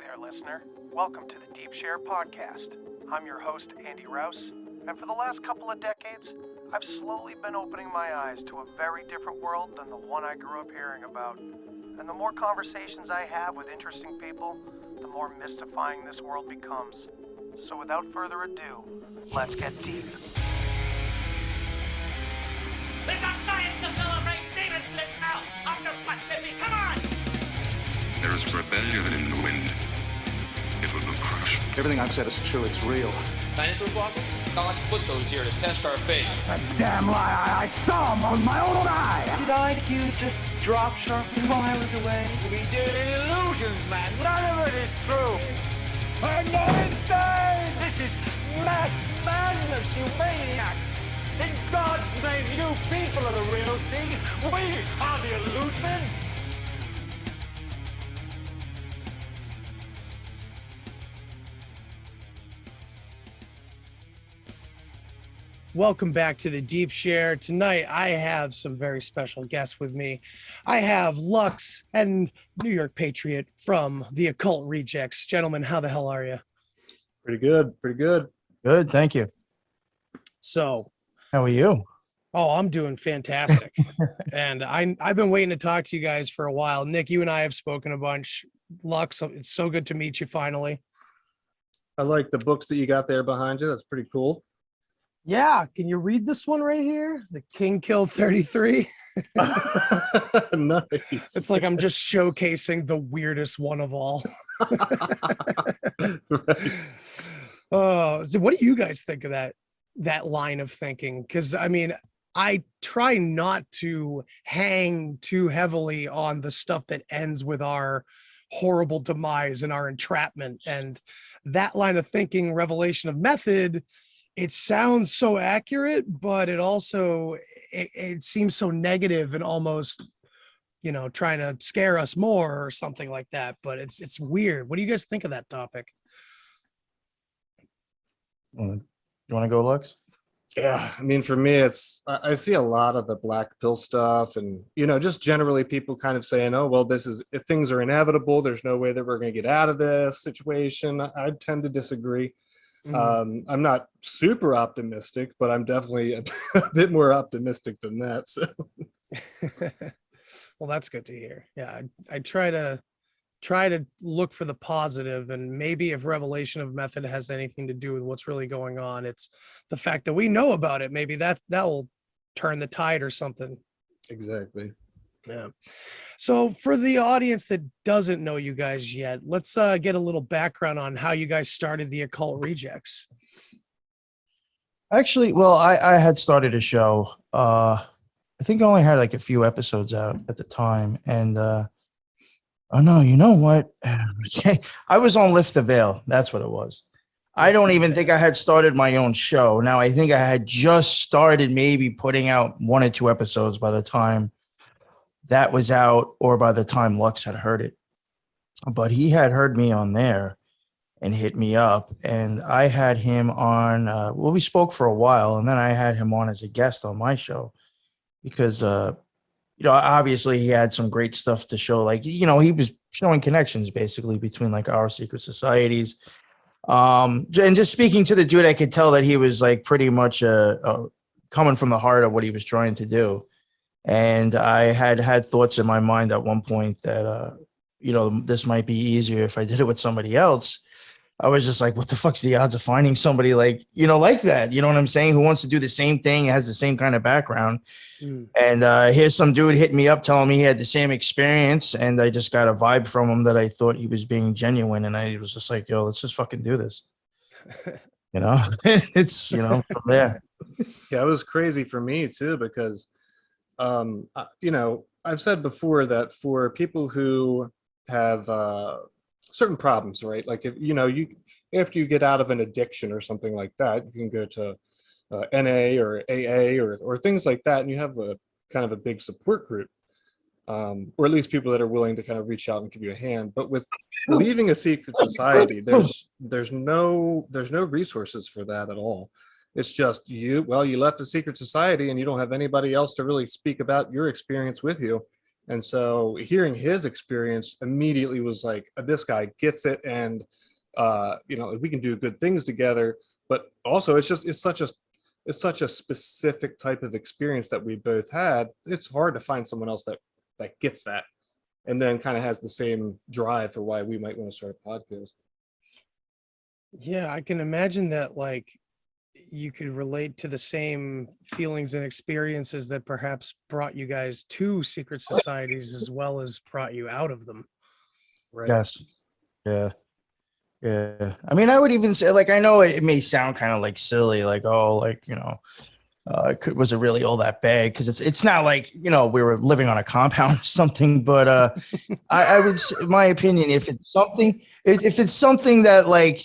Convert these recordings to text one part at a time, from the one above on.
there, listener. Welcome to the Deep Share Podcast. I'm your host, Andy Rouse, and for the last couple of decades, I've slowly been opening my eyes to a very different world than the one I grew up hearing about. And the more conversations I have with interesting people, the more mystifying this world becomes. So without further ado, let's get deep. We've got science to celebrate! Demons listen out! Off your butt, baby! Come on! There is rebellion in the wind. It will crush. Everything I've said is true. It's real. Dinosaur fossils? God put those here to test our faith. A damn lie. I saw them with my own eye. Did IQs just drop sharply while I was away? We did illusions, man! None of it is true! I'm not insane! This is mass madness, you maniacs! In God's name, you people are the real thing! We are the illusion! Welcome back to the Deep Share. Tonight, I have some very special guests with me. I have Lux and New York Patriot from the Occult Rejects. Gentlemen, how the hell are you? Pretty good. Good, thank you. So, how are you? oh, I'm doing fantastic. And I've been waiting to talk to you guys for a while. Nick, you and I have spoken a bunch. Lux, it's so good to meet you finally. I like the books that you got there behind you. That's pretty cool. Yeah, can you read this one right here? The King Killed 33. Nice. It's like I'm just showcasing the weirdest one of all. Right. So what do you guys think of that line of thinking? Because I mean, I try not to hang too heavily on the stuff that ends with our horrible demise and our entrapment. And that line of thinking, revelation of method, it sounds so accurate, but it also it seems so negative and almost, you know, trying to scare us more or something like that. But it's weird. What do you guys think of that topic? You want to go, Lux? Yeah, I mean, for me, I see a lot of the black pill stuff, and just generally people kind of saying, "Oh, well, if things are inevitable. There's no way that we're going to get out of this situation." I tend to disagree. I'm not super optimistic, but I'm definitely a bit more optimistic than that. So, well, that's good to hear. Yeah, I try to look for the positive, and maybe if revelation of method has anything to do with what's really going on, it's the fact that we know about it. Maybe that will turn the tide or something. Exactly. Yeah. So for the audience that doesn't know you guys yet, let's get a little background on how you guys started the Occult Rejects. Actually, well, I had started a show. I think I only had like a few episodes out at the time. And oh no, you know what? I was on Lift the Veil. That's what it was. I don't even think I had started my own show. Now, I think I had just started maybe putting out 1 or 2 episodes by the time that was out, or by the time Lux had heard it. But he had heard me on there and hit me up, and I had him on. Well, we spoke for a while, and then I had him on as a guest on my show because, obviously he had some great stuff to show. Like, he was showing connections basically between like our secret societies. And just speaking to the dude, I could tell that he was like pretty much coming from the heart of what he was trying to do. And I had thoughts in my mind at one point that, this might be easier if I did it with somebody else. I was just like, what the fuck's the odds of finding somebody like that? You know what I'm saying? Who wants to do the same thing, has the same kind of background. And here's some dude hitting me up telling me he had the same experience. And I just got a vibe from him that I thought he was being genuine. And I was just like, yo, let's just fucking do this. It's, from there. Yeah, it was crazy for me too, because I've said before that for people who have certain problems, right? Like if after you get out of an addiction or something like that, you can go to NA or AA or things like that, and you have a kind of a big support group, or at least people that are willing to kind of reach out and give you a hand. But with leaving a secret society, there's no resources for that at all. It's just you left a secret society and you don't have anybody else to really speak about your experience with you. And so hearing his experience immediately was like, this guy gets it, and we can do good things together. But also, it's such a specific type of experience that we both had. It's hard to find someone else that gets that, and then kind of has the same drive for why we might want to start a podcast. Yeah, I can imagine that, like, you could relate to the same feelings and experiences that perhaps brought you guys to secret societies as well as brought you out of them. Right. Yes. Yeah. Yeah. I mean, I would even say, like, I know it may sound kind of like silly, like, oh, like, was it really all that bad? Because it's not like, we were living on a compound or something. But I would say, my opinion, if it's something that, like,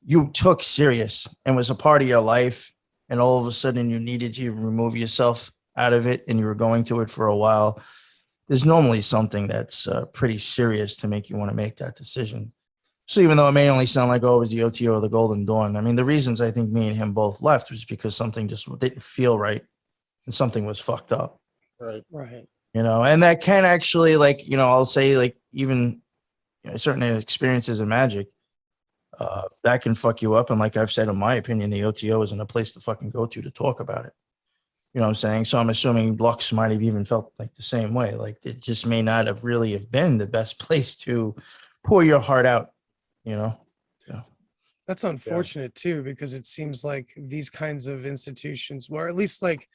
you took serious and was a part of your life, and all of a sudden you needed to remove yourself out of it, and you were going to it for a while, there's normally something that's pretty serious to make you want to make that decision. So even though it may only sound like, oh, it was the OTO or the Golden Dawn, I mean, the reasons I think me and him both left was because something just didn't feel right and something was fucked up. Right. And that can actually, like, I'll say, like, even certain experiences in magic, that can fuck you up. And like I've said, in my opinion, the OTO isn't a place to fucking go to talk about it. You know what I'm saying? So I'm assuming Lux might have even felt like the same way. Like, it just may not have really have been the best place to pour your heart out, Yeah. That's unfortunate too, because it seems like these kinds of institutions, or at least like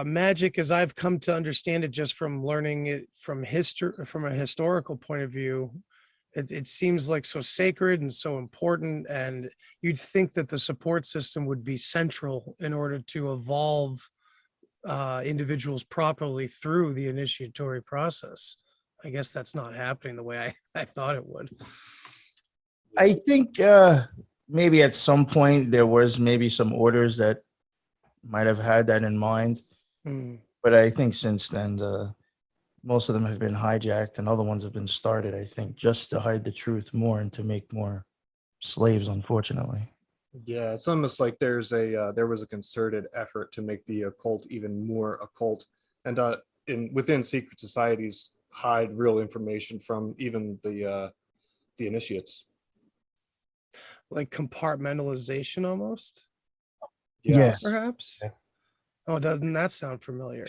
magic, as I've come to understand it just from learning it from history, from a historical point of view, it seems like so sacred and so important, and you'd think that the support system would be central in order to evolve individuals properly through the initiatory process. I guess that's not happening the way I thought it would. I think maybe at some point there was maybe some orders that might have had that in mind. But I think since then, most of them have been hijacked and other ones have been started, I think, just to hide the truth more and to make more slaves, unfortunately. Yeah, it's almost like there was a concerted effort to make the occult even more occult, and within secret societies hide real information from even the initiates. Like compartmentalization almost? Yes. Perhaps? Yeah. Oh, doesn't that sound familiar?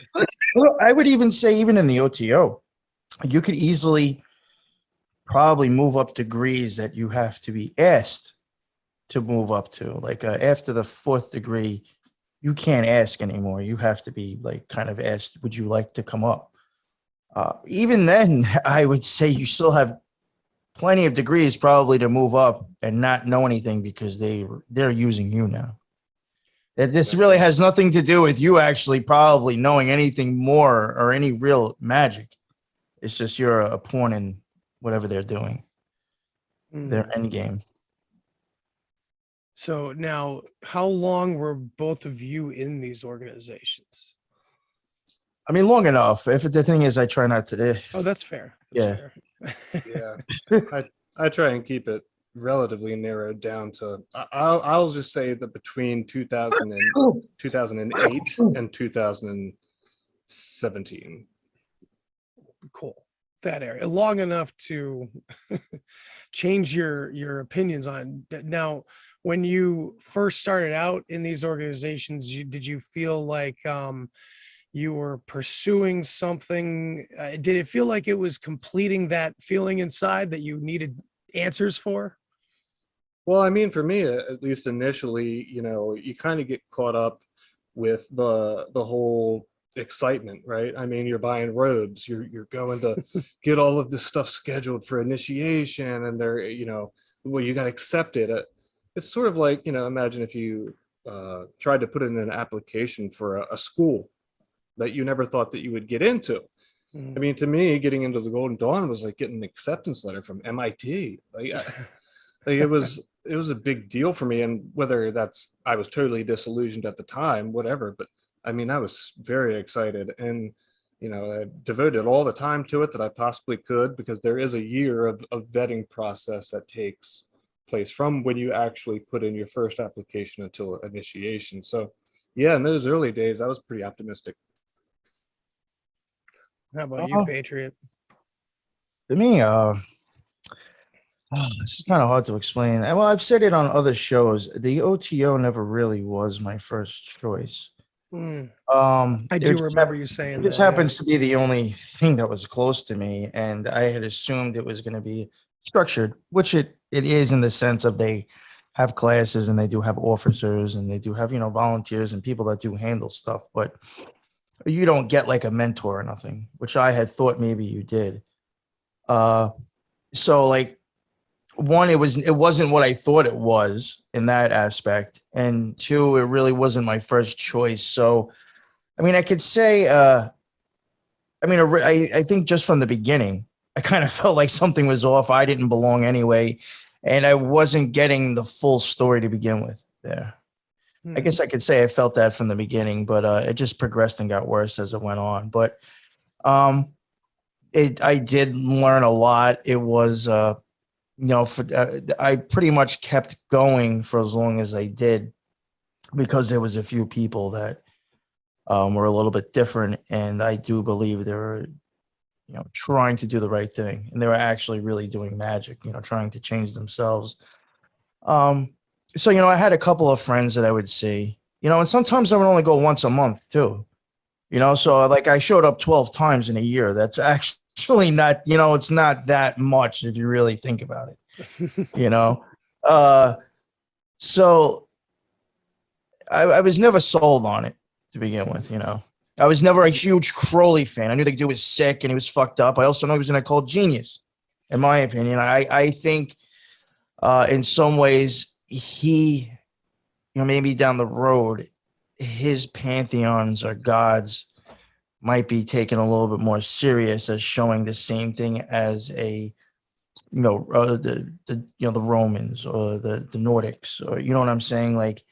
Well, I would even say, even in the OTO, you could easily probably move up degrees that you have to be asked to move up to. Like after the 4th degree, you can't ask anymore. You have to be like kind of asked, would you like to come up? Even then, I would say you still have plenty of degrees probably to move up and not know anything, because they're using you now. This really has nothing to do with you actually probably knowing anything more or any real magic. It's just you're a pawn in whatever they're doing, their end game. So now, how long were both of you in these organizations? I mean, long enough. If the thing is, I try not to. Oh, that's fair. Fair. Yeah. I try and keep it relatively narrowed down to, I'll just say that between 2008 and 2017. Cool. That area, long enough to change your opinions on. Now, when you first started out in these organizations, did you feel like you were pursuing something? Did it feel like it was completing that feeling inside that you needed answers for? Well, I mean, for me, at least initially, you kind of get caught up with the whole excitement, right? I mean, you're buying robes, you're going to get all of this stuff scheduled for initiation, and they're, well, you got accepted. It's sort of like, imagine if you tried to put in an application for a school that you never thought that you would get into. I mean, to me, getting into the Golden Dawn was like getting an acceptance letter from MIT. It was a big deal for me, and whether I was totally disillusioned at the time, whatever, but I mean, I was very excited, and I devoted all the time to it that I possibly could, because there is a year of vetting process that takes place from when you actually put in your first application until initiation. So yeah, in those early days, I was pretty optimistic. How about you, Patriot? To me, this is kind of hard to explain. Well, I've said it on other shows. The OTO never really was my first choice. I It do just remember you saying it just that. happens to be the only thing that was close to me, and I had assumed it was going to be structured, which it is in the sense of they have classes and they do have officers and they do have volunteers and people that do handle stuff, but you don't get like a mentor or nothing, which I had thought maybe you did. So like, one, it wasn't what I thought it was in that aspect, and two, it really wasn't my first choice. So, I mean, I could say, I think just from the beginning, I kind of felt like something was off. I didn't belong anyway, and I wasn't getting the full story to begin with. There, I guess I could say I felt that from the beginning, but it just progressed and got worse as it went on. But I did learn a lot. It was. I pretty much kept going for as long as I did because there was a few people that were a little bit different, and I do believe they were, trying to do the right thing, and they were actually really doing magic, trying to change themselves. So I had a couple of friends that I would see, and sometimes I would only go once a month too, so like I showed up 12 times in a year. That's actually not, it's not that much if you really think about it, so I was never sold on it to begin with, I was never a huge Crowley fan. I knew the dude was sick and he was fucked up. I also know he was an occult genius, in my opinion. I think in some ways he, maybe down the road, his pantheons or gods might be taken a little bit more serious as showing the same thing as the Romans or the Nordics, or what I'm saying. Like,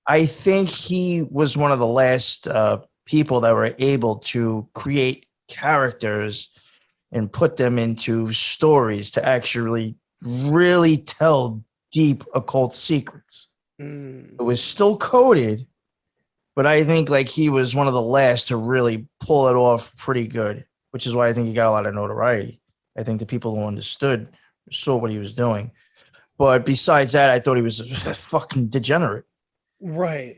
I think he was one of the last people that were able to create characters and put them into stories to actually really tell deep occult secrets. It was still coded, but I think like he was one of the last to really pull it off pretty good, which is why I think he got a lot of notoriety. I think the people who understood saw what he was doing. But besides that, I thought he was a fucking degenerate. Right.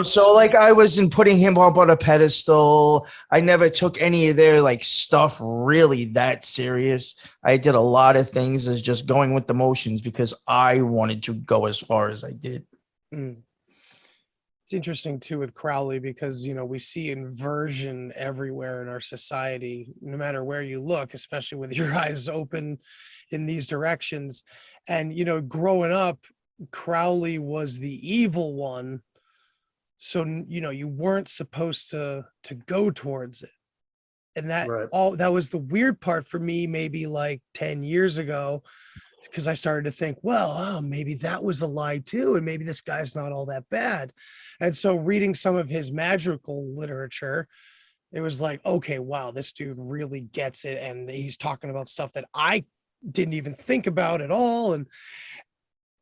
So like I wasn't putting him up on a pedestal. I never took any of their like stuff really that serious. I did a lot of things as just going with the motions because I wanted to go as far as I did. It's interesting too with Crowley because we see inversion everywhere in our society, no matter where you look, especially with your eyes open in these directions. And growing up, Crowley was the evil one, so you weren't supposed to go towards it, and that that was the weird part for me maybe like 10 years ago, because I started to think, well, maybe that was a lie too, and maybe this guy's not all that bad. And so reading some of his magical literature, it was like, okay, wow, this dude really gets it, and he's talking about stuff that I didn't even think about at all.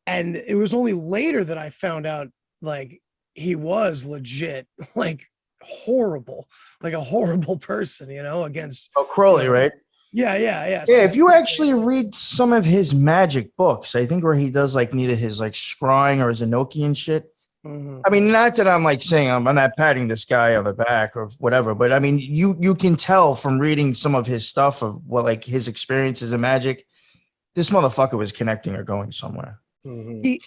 And it was only later that I found out like he was legit, like horrible, like a horrible person, against Crowley, right? Yeah. Yeah, if you actually read some of his magic books, I think where he does like neither his like scrying or his Enochian shit. I mean, not that I'm like saying I'm not patting this guy on the back or whatever, but I mean, you can tell from reading some of his stuff of what like his experiences in magic, this motherfucker was connecting or going somewhere. He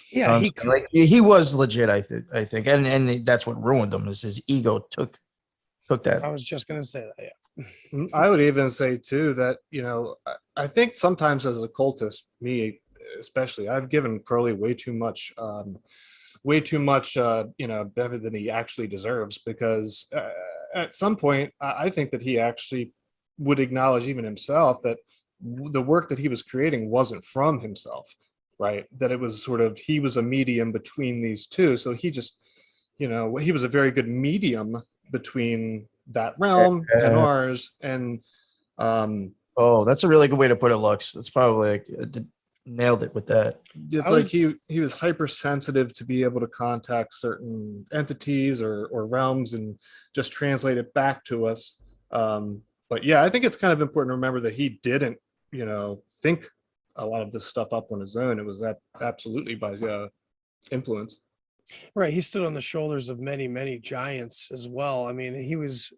was legit, I think, and that's what ruined him is his ego took that. I was just gonna say that. Yeah, I would even say too that I think sometimes as an occultist, me especially, I've given Crowley way too much better than he actually deserves, because at some point I think that he actually would acknowledge even himself that the work that he was creating wasn't from himself, right? That it was sort of, he was a medium between these two. So he just, he was a very good medium between that realm and ours. And that's a really good way to put it, Lux. That's probably like nailed it with that. It's he was hypersensitive to be able to contact certain entities or realms and just translate it back to us. But yeah, I think it's kind of important to remember that he didn't, think a lot of this stuff up on his own. It was that absolutely by influence. Right, he stood on the shoulders of many, many giants as well. I mean, he was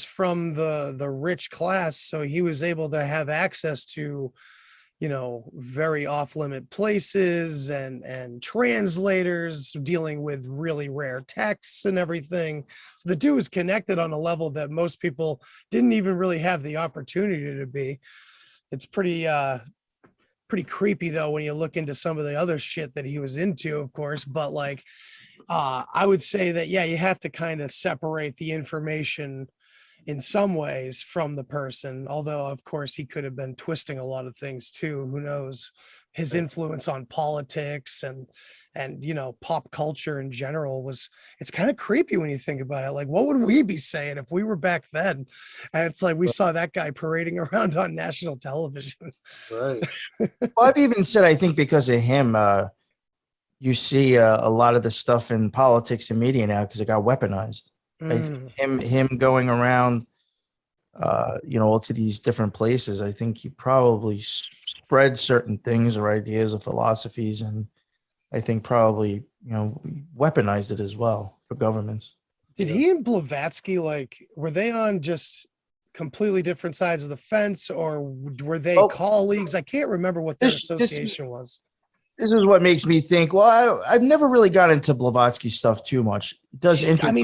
from the rich class, so he was able to have access to, very off-limit places and translators dealing with really rare texts and everything. So the dude was connected on a level that most people didn't even really have the opportunity to be. It's pretty creepy though when you look into some of the other shit that he was into, of course. But like, I would say that, yeah, you have to kind of separate the information in some ways from the person, although of course he could have been twisting a lot of things too. Who knows? His influence on politics and pop culture in general it's kind of creepy when you think about it. Like, what would we be saying if we were back then? And it's like we saw that guy parading around on national television. Right. Well, I've even said, I think because of him, you see a lot of the stuff in politics and media now because it got weaponized. I think him going around, to these different places, I think he probably spread certain things or ideas or philosophies, and I think probably weaponized it as well for governments. Did he and Blavatsky, like, were they on just completely different sides of the fence, or were they colleagues? I can't remember what their association was. This is what makes me think, well, I've never really got into Blavatsky stuff too much. It does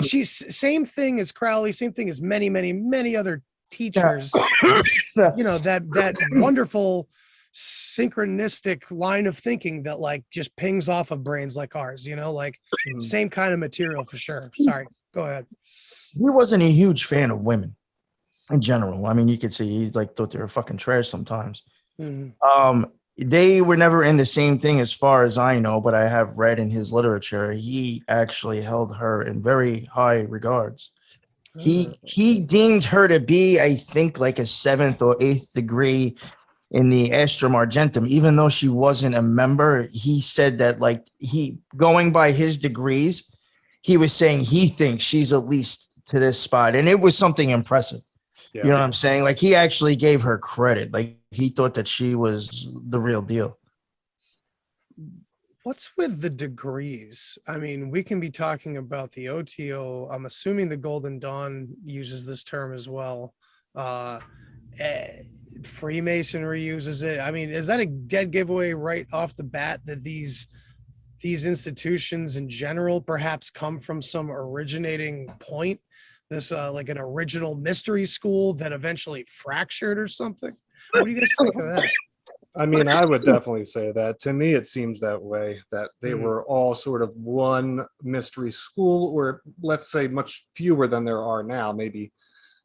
she's same thing as Crowley, same thing as many, many, many other teachers. That wonderful synchronistic line of thinking that like just pings off of brains like ours, same kind of material for sure. Sorry, go ahead. He wasn't a huge fan of women in general. I mean, you could see he thought they were fucking trash sometimes. They were never in the same thing as far as I know, but I have read in his literature, he actually held her in very high regards. He deemed her to be, I think, like a 7th or 8th degree in the Astrum Argentum, even though she wasn't a member. He said that, like, going by his degrees, he was saying he thinks she's at least to this spot, and it was something impressive. Yeah. You know what I'm saying? Like, he actually gave her credit. Like, he thought that she was the real deal. What's with the degrees? I mean, we can be talking about the OTO. I'm assuming the Golden Dawn uses this term as well. Freemasonry uses it. I mean, is that a dead giveaway right off the bat that these institutions in general perhaps come from some originating point? This like an original mystery school that eventually fractured or something? What do you guys think of that? I mean, I would definitely say that. To me, it seems that way, that they were all sort of one mystery school, or let's say much fewer than there are now, maybe,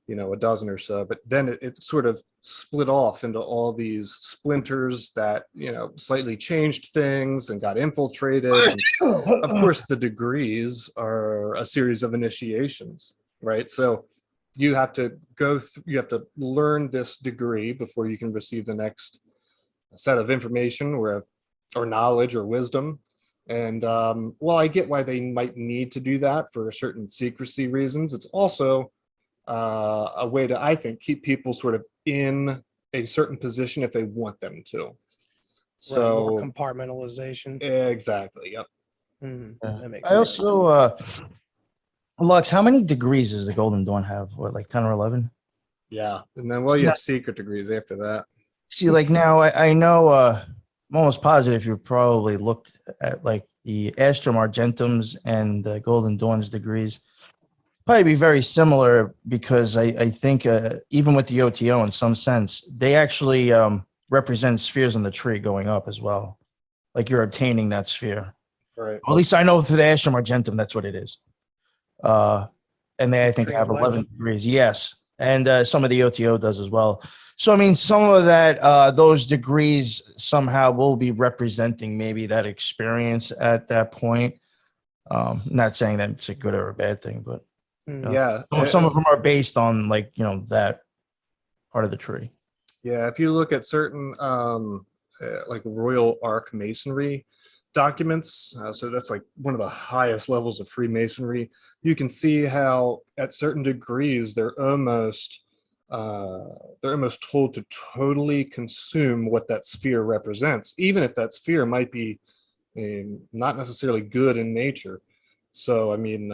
a dozen or so. But then it sort of split off into all these splinters that, slightly changed things and got infiltrated. And of course, the degrees are a series of initiations, right? So you have to you have to learn this degree before you can receive the next set of information or knowledge or wisdom. And while I get why they might need to do that for certain secrecy reasons, it's also a way to, I think, keep people sort of in a certain position if they want them to. So more compartmentalization. Exactly. Yep. That makes I sense. also, Lux, how many degrees does the Golden Dawn have? What, like 10 or 11? Yeah. And then, you have secret degrees after that. See, like now I know, I'm almost positive you probably looked at like the Astrum Argentums and the Golden Dawn's degrees. Probably be very similar because I think even with the OTO in some sense, they actually represent spheres in the tree going up as well. Like you're obtaining that sphere. Right. At least I know through the Astrum Argentum, that's what it is. And they, I think, have 11 degrees. Yes. And some of the OTO does as well. So, I mean, some of that, those degrees somehow will be representing maybe that experience at that point. Not saying that it's a good or a bad thing, but yeah, some of them are based on like, that part of the tree. Yeah. If you look at certain like Royal Arc Masonry documents, so that's like one of the highest levels of Freemasonry, you can see how at certain degrees they're almost they're almost told to totally consume what that sphere represents, even if that sphere might be not necessarily good in nature. So, I mean,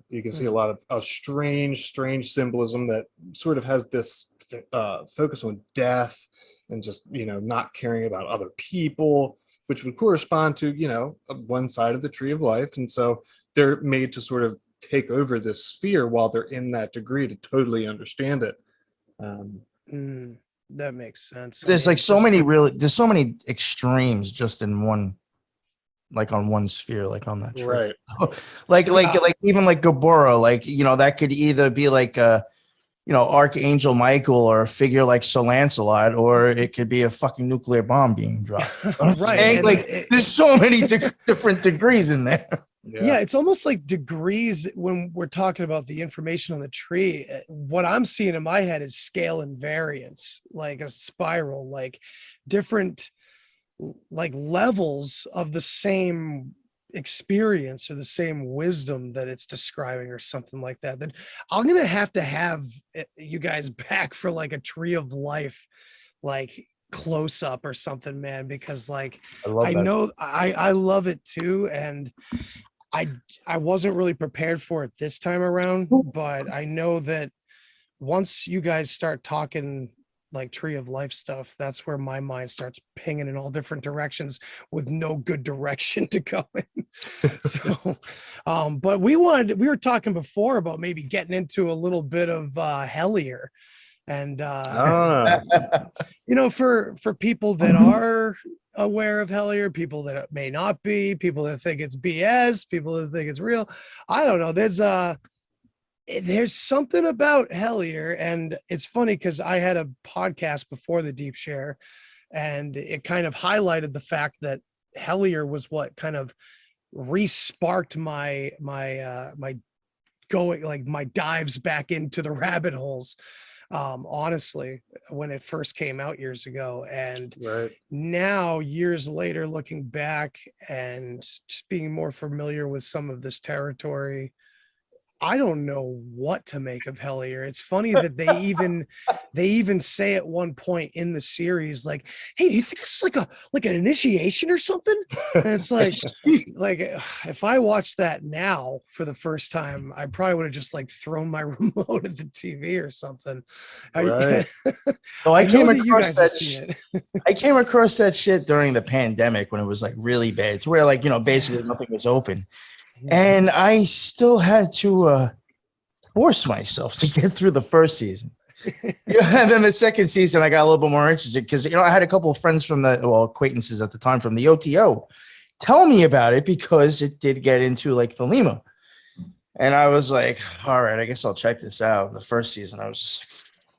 you can see a lot of strange symbolism that sort of has this focus on death and just, not caring about other people, which would correspond to, one side of the tree of life. And so they're made to sort of take over this sphere while they're in that degree to totally understand it. That makes sense. There's like so many there's so many extremes just in one, like on one sphere, like on that tree. Right. like even like Gabora, like, that could either be like Archangel Michael or a figure like Sir Lancelot, or it could be a fucking nuclear bomb being dropped. Right. Like there's so many different degrees in there. Yeah, it's almost like degrees when we're talking about the information on the tree. What I'm seeing in my head is scale and variance, like a spiral, like different like levels of the same experience or the same wisdom that it's describing or something like that. Then I'm gonna have you guys back for like a tree of life, like close up or something, man, because like I know I love it too, and I wasn't really prepared for it this time around, but I know that once you guys start talking like tree of life stuff, that's where my mind starts pinging in all different directions with no good direction to go in. So but we were talking before about maybe getting into a little bit of Hellier, and for people that are aware of Hellier, people that may not be, people that think it's BS, people that think it's real, I don't know, there's something about Hellier. And it's funny because I had a podcast before the Deep Share, and it kind of highlighted the fact that Hellier was what kind of re-sparked my going, like my dives back into the rabbit holes, honestly, when it first came out years ago. And now, years later, looking back and just being more familiar with some of this territory, I don't know what to make of Hellier. It's funny that they even say at one point in the series, like, "Hey, do you think this is like an initiation or something?" And it's like if I watched that now for the first time, I probably would have just like thrown my remote at the TV or something. Right. So I came across that shit. I came across that shit during the pandemic when it was like really bad, to where like basically nothing was open. And I still had to force myself to get through the first season. And then the second season, I got a little bit more interested because, I had a couple of friends from acquaintances at the time from the OTO tell me about it because it did get into like the Lima. And I was like, all right, I guess I'll check this out. The first season, I was just like,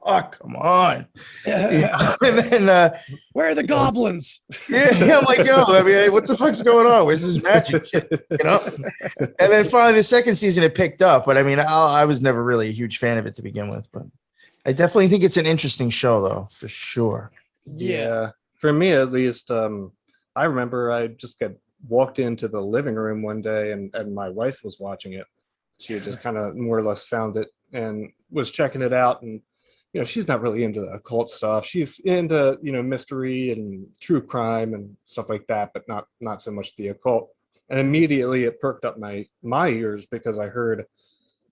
fuck, come on. And then where are the goblins? Yeah, I'm like, yo, I mean, what the fuck's going on? Where's this magic shit? And then finally the second season it picked up, but I mean, I was never really a huge fan of it to begin with, but I definitely think it's an interesting show though, for sure. Yeah. For me at least, I remember I just walked into the living room one day and my wife was watching it. She had just kind of more or less found it and was checking it out, and she's not really into the occult stuff. She's into, mystery and true crime and stuff like that, but not so much the occult. And immediately it perked up my ears because I heard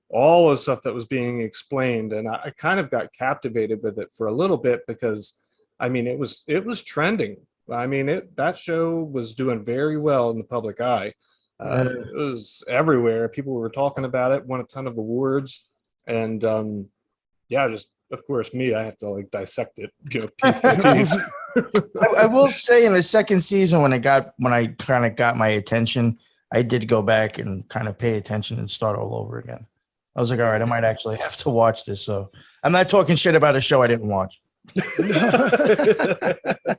all the stuff that was being explained. And I kind of got captivated with it for a little bit because, I mean, it was trending. I mean, that show was doing very well in the public eye. It was everywhere. People were talking about it, won a ton of awards. And just, of course, I have to like dissect it, piece by piece. I will say in the second season when I kind of got my attention, I did go back and kind of pay attention and start all over again. I was like, all right, I might actually have to watch this. So I'm not talking shit about a show I didn't watch. I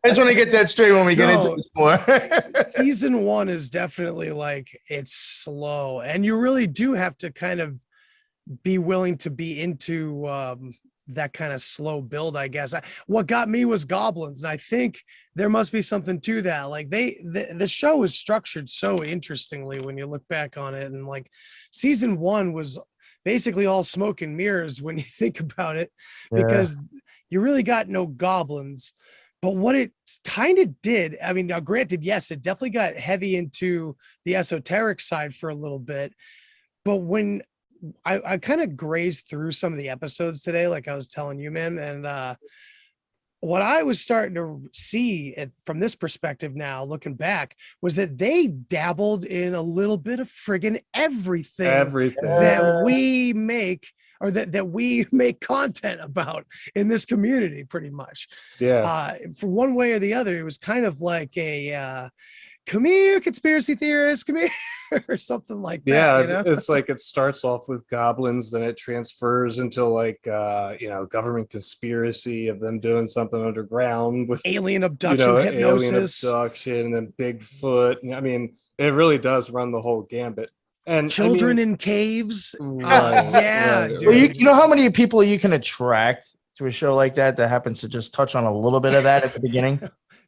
just want to get that straight when we get into this more. Season 1 is definitely like, it's slow, and you really do have to kind of be willing to be into that kind of slow build, I guess. What got me was goblins, and I think there must be something to that. Like the show was structured so interestingly when you look back on it, and like season 1 was basically all smoke and mirrors when you think about it, Yeah. because you really got no goblins. But what it kind of did, I mean, now granted, yes, it definitely got heavy into the esoteric side for a little bit. But when I kind of grazed through some of the episodes today, like I was telling you, man, and what I was starting to see it from this perspective now, looking back, was that they dabbled in a little bit of friggin' everything that we make, or that we make content about in this community, pretty much. Yeah. For one way or the other, it was kind of like a come here, conspiracy theorists, come here, or something like that. Yeah, You know? it's like it starts off with goblins, then it transfers into like government conspiracy of them doing something underground with Alien abduction, hypnosis, alien abduction, and then Bigfoot. I mean, it really does run the whole gambit. And children in caves. Right, Yeah, right, dude. Well, you know how many people you can attract to a show like that happens to just touch on a little bit of that at the beginning?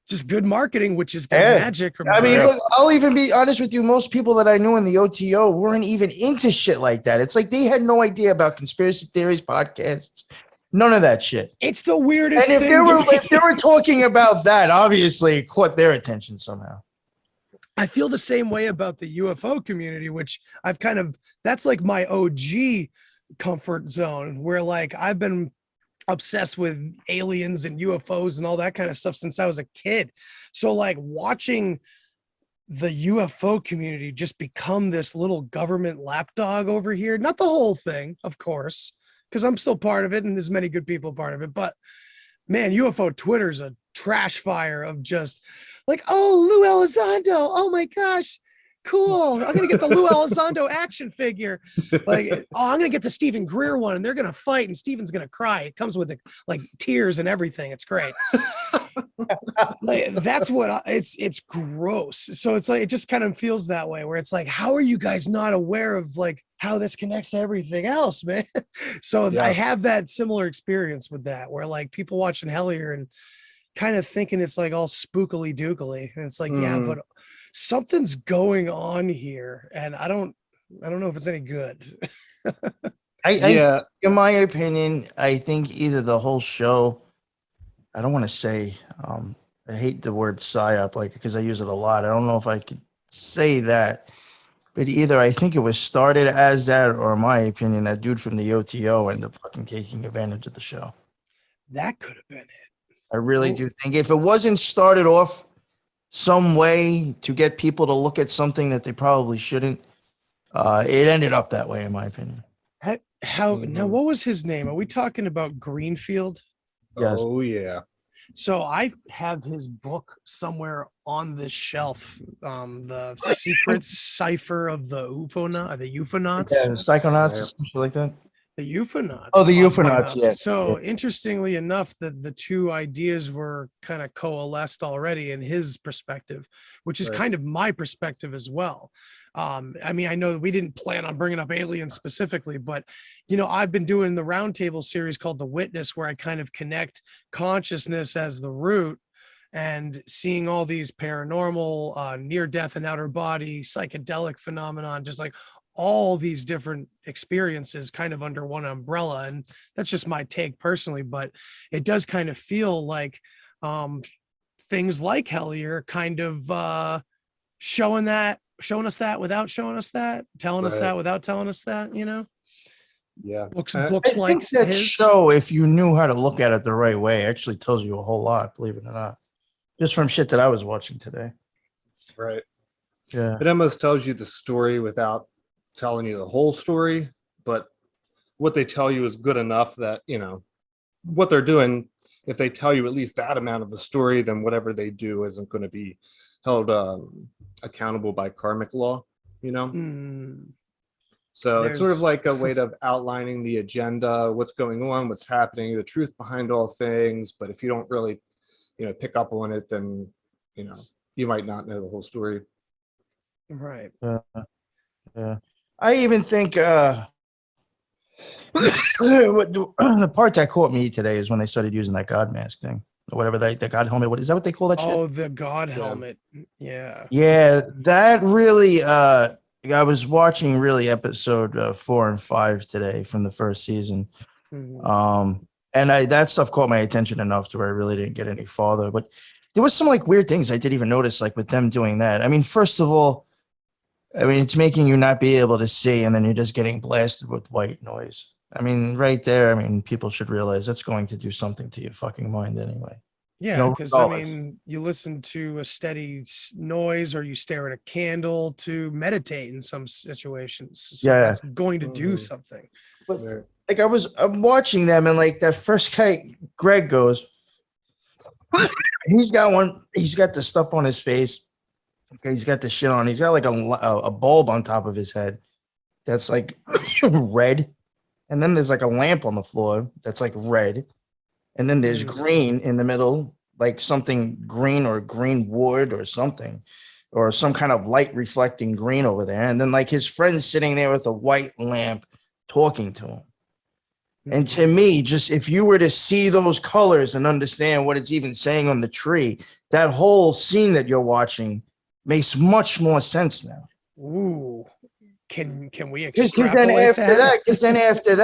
Just good marketing, which is good Yeah. magic. I mean, look, I'll even be honest with you. Most people that I knew in the OTO weren't even into shit like that. It's like they had no idea about conspiracy theories, podcasts, none of that shit. It's the weirdest And if thing. if they were talking about that, obviously it caught their attention somehow. I feel the same way about the UFO community, which I've kind of, that's like my OG comfort zone, where like I've been obsessed with aliens and UFOs and all that kind of stuff since I was a kid. So like watching the UFO community just become this little government lapdog over here, not the whole thing, of course, because I'm still part of it and there's many good people part of it, but man, UFO Twitter's a trash fire of just like, oh, Lou Elizondo, oh my gosh, cool, I'm gonna get the Lou Elizondo action figure. Like, oh, I'm gonna get the Stephen Greer one, and they're gonna fight, and Stephen's gonna cry. It comes with like tears and everything. It's great. Like, that's what it's gross. So it's like it just kind of feels that way, where it's like, how are you guys not aware of like how this connects to everything else, man? So Yeah. I have that similar experience with that, where like people watching Hellier and kind of thinking it's like all spookily dookily, and it's like, yeah, but something's going on here, and I don't know if it's any good. I in my opinion, I think either the whole show, I don't want to say, I hate the word psyop, like, because I use it a lot. I don't know if I could say that, but either I think it was started as that, or in my opinion, that dude from the OTO ended up fucking taking advantage of the show. That could have been it. I really do think if it wasn't started off some way to get people to look at something that they probably shouldn't, it ended up that way, in my opinion. How now? What was his name? Are we talking about Greenfield? Yes. Oh yeah. So I have his book somewhere on this shelf. The Secret Cipher of the UFOnauts. Yeah, Psychonauts or something like that. The UFOnauts. Oh, the UFOnauts, yeah. So interestingly enough, that the two ideas were kind of coalesced already in his perspective, which is kind of my perspective as well. I mean, I know we didn't plan on bringing up aliens specifically, but you know, I've been doing the roundtable series called The Witness, where I kind of connect consciousness as the root and seeing all these paranormal, near death and outer body, psychedelic phenomenon, just like all these different experiences kind of under one umbrella. And that's just my take personally, but it does kind of feel like things like Hellier kind of showing us that without showing us that, telling us that without telling us that, you know? Yeah. Books I like think that his show, if you knew how to look at it the right way, actually tells you a whole lot, believe it or not. Just from shit that I was watching today. Right. Yeah. It almost tells you the story without telling you the whole story, but what they tell you is good enough that, you know, what they're doing, if they tell you at least that amount of the story, then whatever they do isn't going to be held accountable by karmic law, you know? So it's sort of like a way of outlining the agenda, what's going on, what's happening, the truth behind all things. But if you don't really, you know, pick up on it, then, you know, you might not know the whole story. right. Yeah. I even think the part that caught me today is when they started using that God mask thing, or whatever that God helmet. What is that? What they call that shit? Oh, the God helmet. Yeah. Yeah, that really I was watching really episode 4 and 5 today from the first season. And that stuff caught my attention enough to where I really didn't get any farther. But there was some like weird things I didn't even notice, like with them doing that. I mean, first of all, I mean, it's making you not be able to see, and then you're just getting blasted with white noise. I mean, right there, I mean, people should realize that's going to do something to your fucking mind anyway. Yeah, No, because I regardless. mean, you listen to a steady noise or you stare at a candle to meditate in some situations. So Yeah. that's going to do something. But like I'm watching them, and like that first guy, Greg goes, he's got the stuff on his face. Okay, he's got the shit on. He's got like a bulb on top of his head that's like red. And then there's like a lamp on the floor that's like red. And then there's green in the middle, like something green or green wood or something, or some kind of light reflecting green over there. And then like his friend's sitting there with a white lamp talking to him. And to me, just if you were to see those colors and understand what it's even saying on the tree, that whole scene that you're watching makes much more sense now. Ooh. Can we Because extrapolate that? Because then after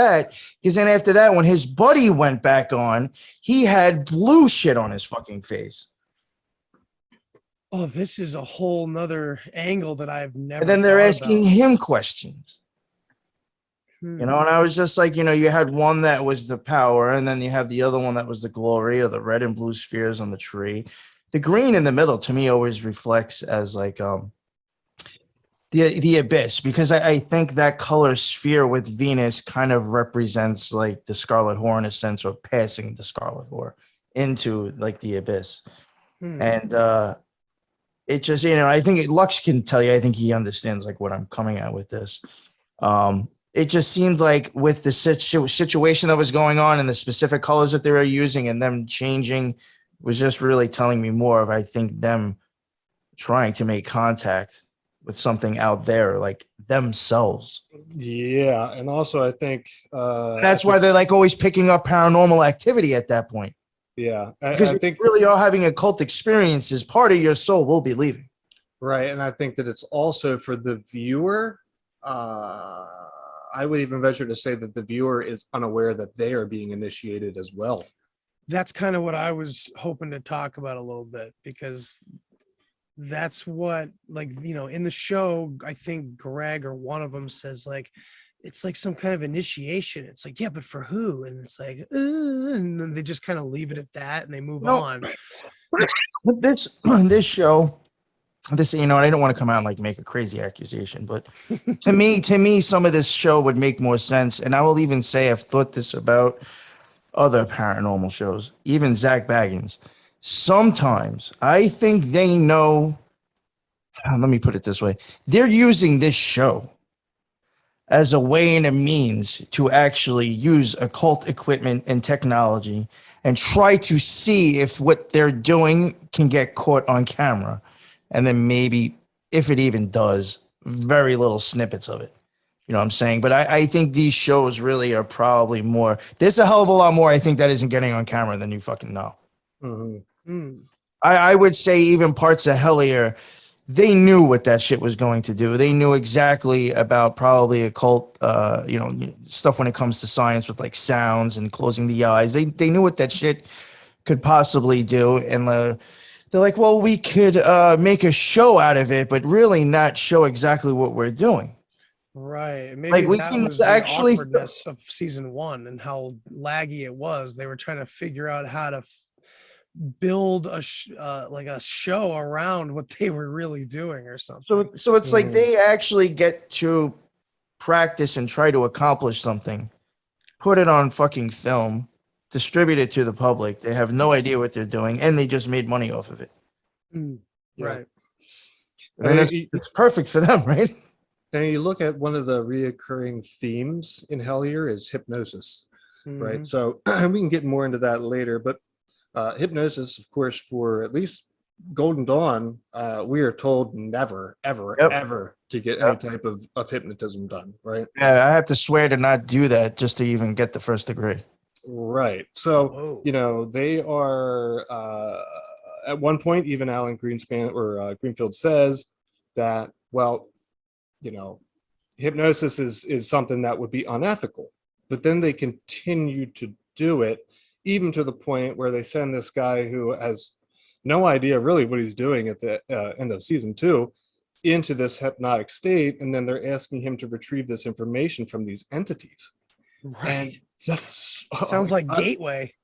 that, when his buddy went back on, he had blue shit on his fucking face. Oh, this is a whole nother angle that I've never. And then they're asking him questions. You know, and I was just like, you know, you had one that was the power, and then you have the other one that was the glory, or the red and blue spheres on the tree. The green in the middle to me always reflects as like the abyss, because I think that color sphere with Venus kind of represents like the Scarlet Whore in a sense, or passing the Scarlet Whore into like the abyss. And it just, you know, I think Lux can tell you, I think he understands like what I'm coming at with this. It just seemed like with the situation that was going on and the specific colors that they were using and them changing was just really telling me more of, I think, them trying to make contact with something out there, like themselves. Yeah, and also I think that's why they're like always picking up paranormal activity at that point. Yeah, because I think really are having occult experiences, part of your soul will be leaving. Right, and I think that it's also for the viewer. I would even venture to say that the viewer is unaware that they are being initiated as well. That's kind of what I was hoping to talk about a little bit, because that's what, like, you know, in the show, I think Greg or one of them says like, it's like some kind of initiation. It's like, yeah, but for who? And it's like, and then they just kind of leave it at that and they move on. This show, you know, and I don't want to come out and like make a crazy accusation, but to me, some of this show would make more sense. And I will even say I've thought this about other paranormal shows, even Zach Baggins. Sometimes I think they know, let me put it this way, they're using this show as a way and a means to actually use occult equipment and technology and try to see if what they're doing can get caught on camera. And then maybe, if it even does, very little snippets of it. You know what I'm saying? But I think these shows really are probably more, there's a hell of a lot more I think that isn't getting on camera than you fucking know. I would say even parts of Hellier, they knew what that shit was going to do. They knew exactly about probably occult, you know, stuff when it comes to science with like sounds and closing the eyes. They knew what that shit could possibly do. And they're like, well, we could make a show out of it, but really not show exactly what we're doing. Right. Maybe like, we that can was the actually awkwardness of season 1 and how laggy it was. They were trying to figure out how to build a show around what they were really doing or something. So it's like they actually get to practice and try to accomplish something, put it on fucking film, distribute it to the public. They have no idea what they're doing, and they just made money off of it. Right. I mean, it's perfect for them, right? And you look at one of the reoccurring themes in Hellier is hypnosis, right? So we can get more into that later, but hypnosis, of course, for at least Golden Dawn, we are told never, ever, ever to get any type of hypnotism done, right? Yeah, I have to swear to not do that just to even get the first degree. Right. So, you know, they are, at one point, even Alan Greenspan or Greenfield says that, well, you know, hypnosis is something that would be unethical, but then they continue to do it, even to the point where they send this guy who has no idea really what he's doing at the end of season 2 into this hypnotic state, and then they're asking him to retrieve this information from these entities. Right. And just Sounds like Gateway.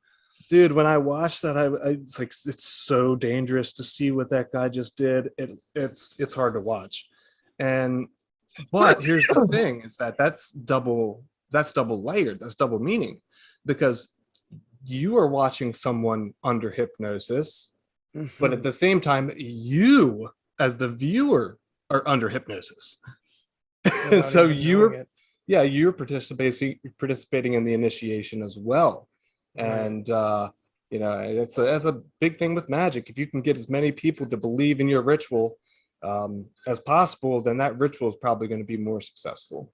Dude, when I watched that, I it's like, it's so dangerous to see what that guy just did. It's hard to watch. But here's the thing, is that's double layered, that's double meaning, because you are watching someone under hypnosis, but at the same time, you as the viewer are under hypnosis. So you're participating in the initiation as well. And you know, that's a big thing with magic. If you can get as many people to believe in your ritual as possible, then that ritual is probably going to be more successful.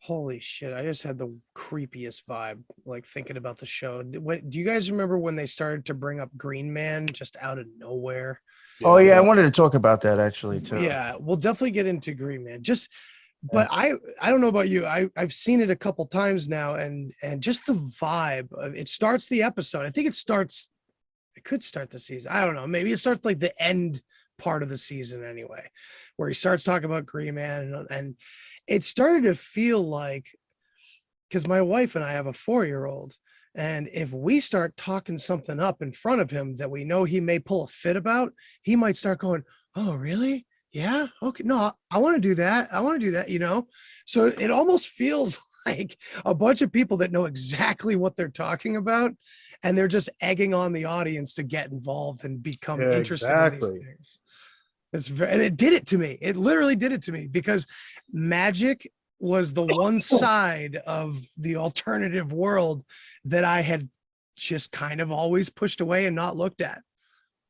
Holy shit, I just had the creepiest vibe, like thinking about the show. Do you guys remember when they started to bring up Green Man just out of nowhere? Oh yeah, I wanted to talk about that actually too. Yeah, we'll definitely get into Green Man. But I don't know about you. I've seen it a couple times now, and just the vibe of it starts the episode. I think it could start the season. I don't know. Maybe it starts like the end part of the season anyway, where he starts talking about Green Man, and it started to feel like, because my wife and I have a 4-year-old, and if we start talking something up in front of him that we know he may pull a fit about, he might start going, "Oh, really? Yeah, okay, no, I want to do that. I want to do that," you know? So it almost feels like a bunch of people that know exactly what they're talking about, and they're just egging on the audience to get involved and become interested in these things. And it did it to me. It literally did it to me, because magic was the one side of the alternative world that I had just kind of always pushed away and not looked at.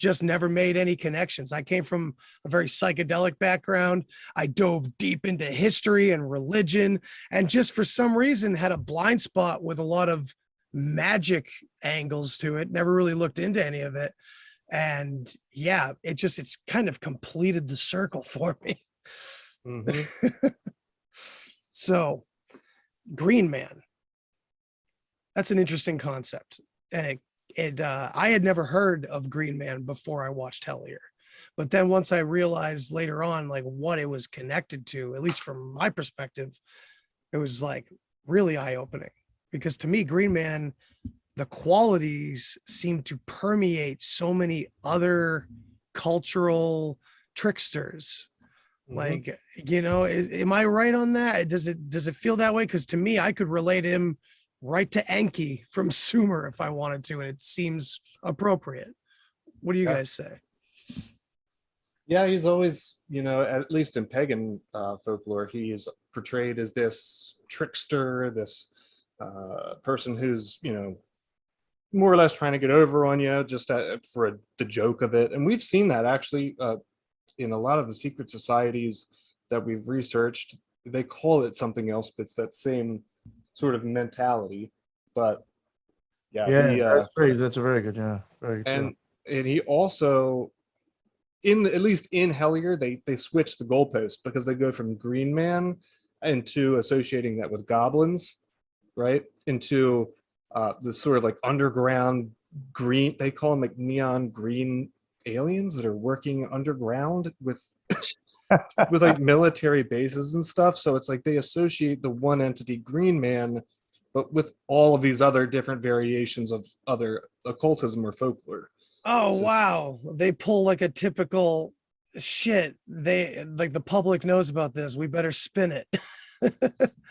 Just never made any connections. I came from a very psychedelic background. I dove deep into history and religion, and just for some reason had a blind spot with a lot of magic angles to it. Never really looked into any of it. And yeah, it's kind of completed the circle for me. So Green Man, that's an interesting concept. And I had never heard of Green Man before I watched Hellier. But then once I realized later on, like, what it was connected to, at least from my perspective, it was like really eye-opening, because to me, Green Man, the qualities seem to permeate so many other cultural tricksters. Like, you know, am I right on that? Does it feel that way? Because to me, I could relate him right to Enki from Sumer if I wanted to, and it seems appropriate. What do you guys say? Yeah, he's always, you know, at least in pagan folklore, he is portrayed as this trickster, this person who's, you know, more or less trying to get over on you just for the joke of it. And we've seen that actually in a lot of the secret societies that we've researched. They call it something else, but it's that same sort of mentality. But that's a very good, very good. And he also, at least in Hellier, they switch the goalpost, because they go from Green Man into associating that with goblins, right, into this sort of like underground green, they call them like neon green aliens that are working underground with with like military bases and stuff. So it's like they associate the one entity Green Man, but with all of these other different variations of other occultism or folklore. Oh, wow. They pull like a typical shit. They like, the public knows about this, we better spin it.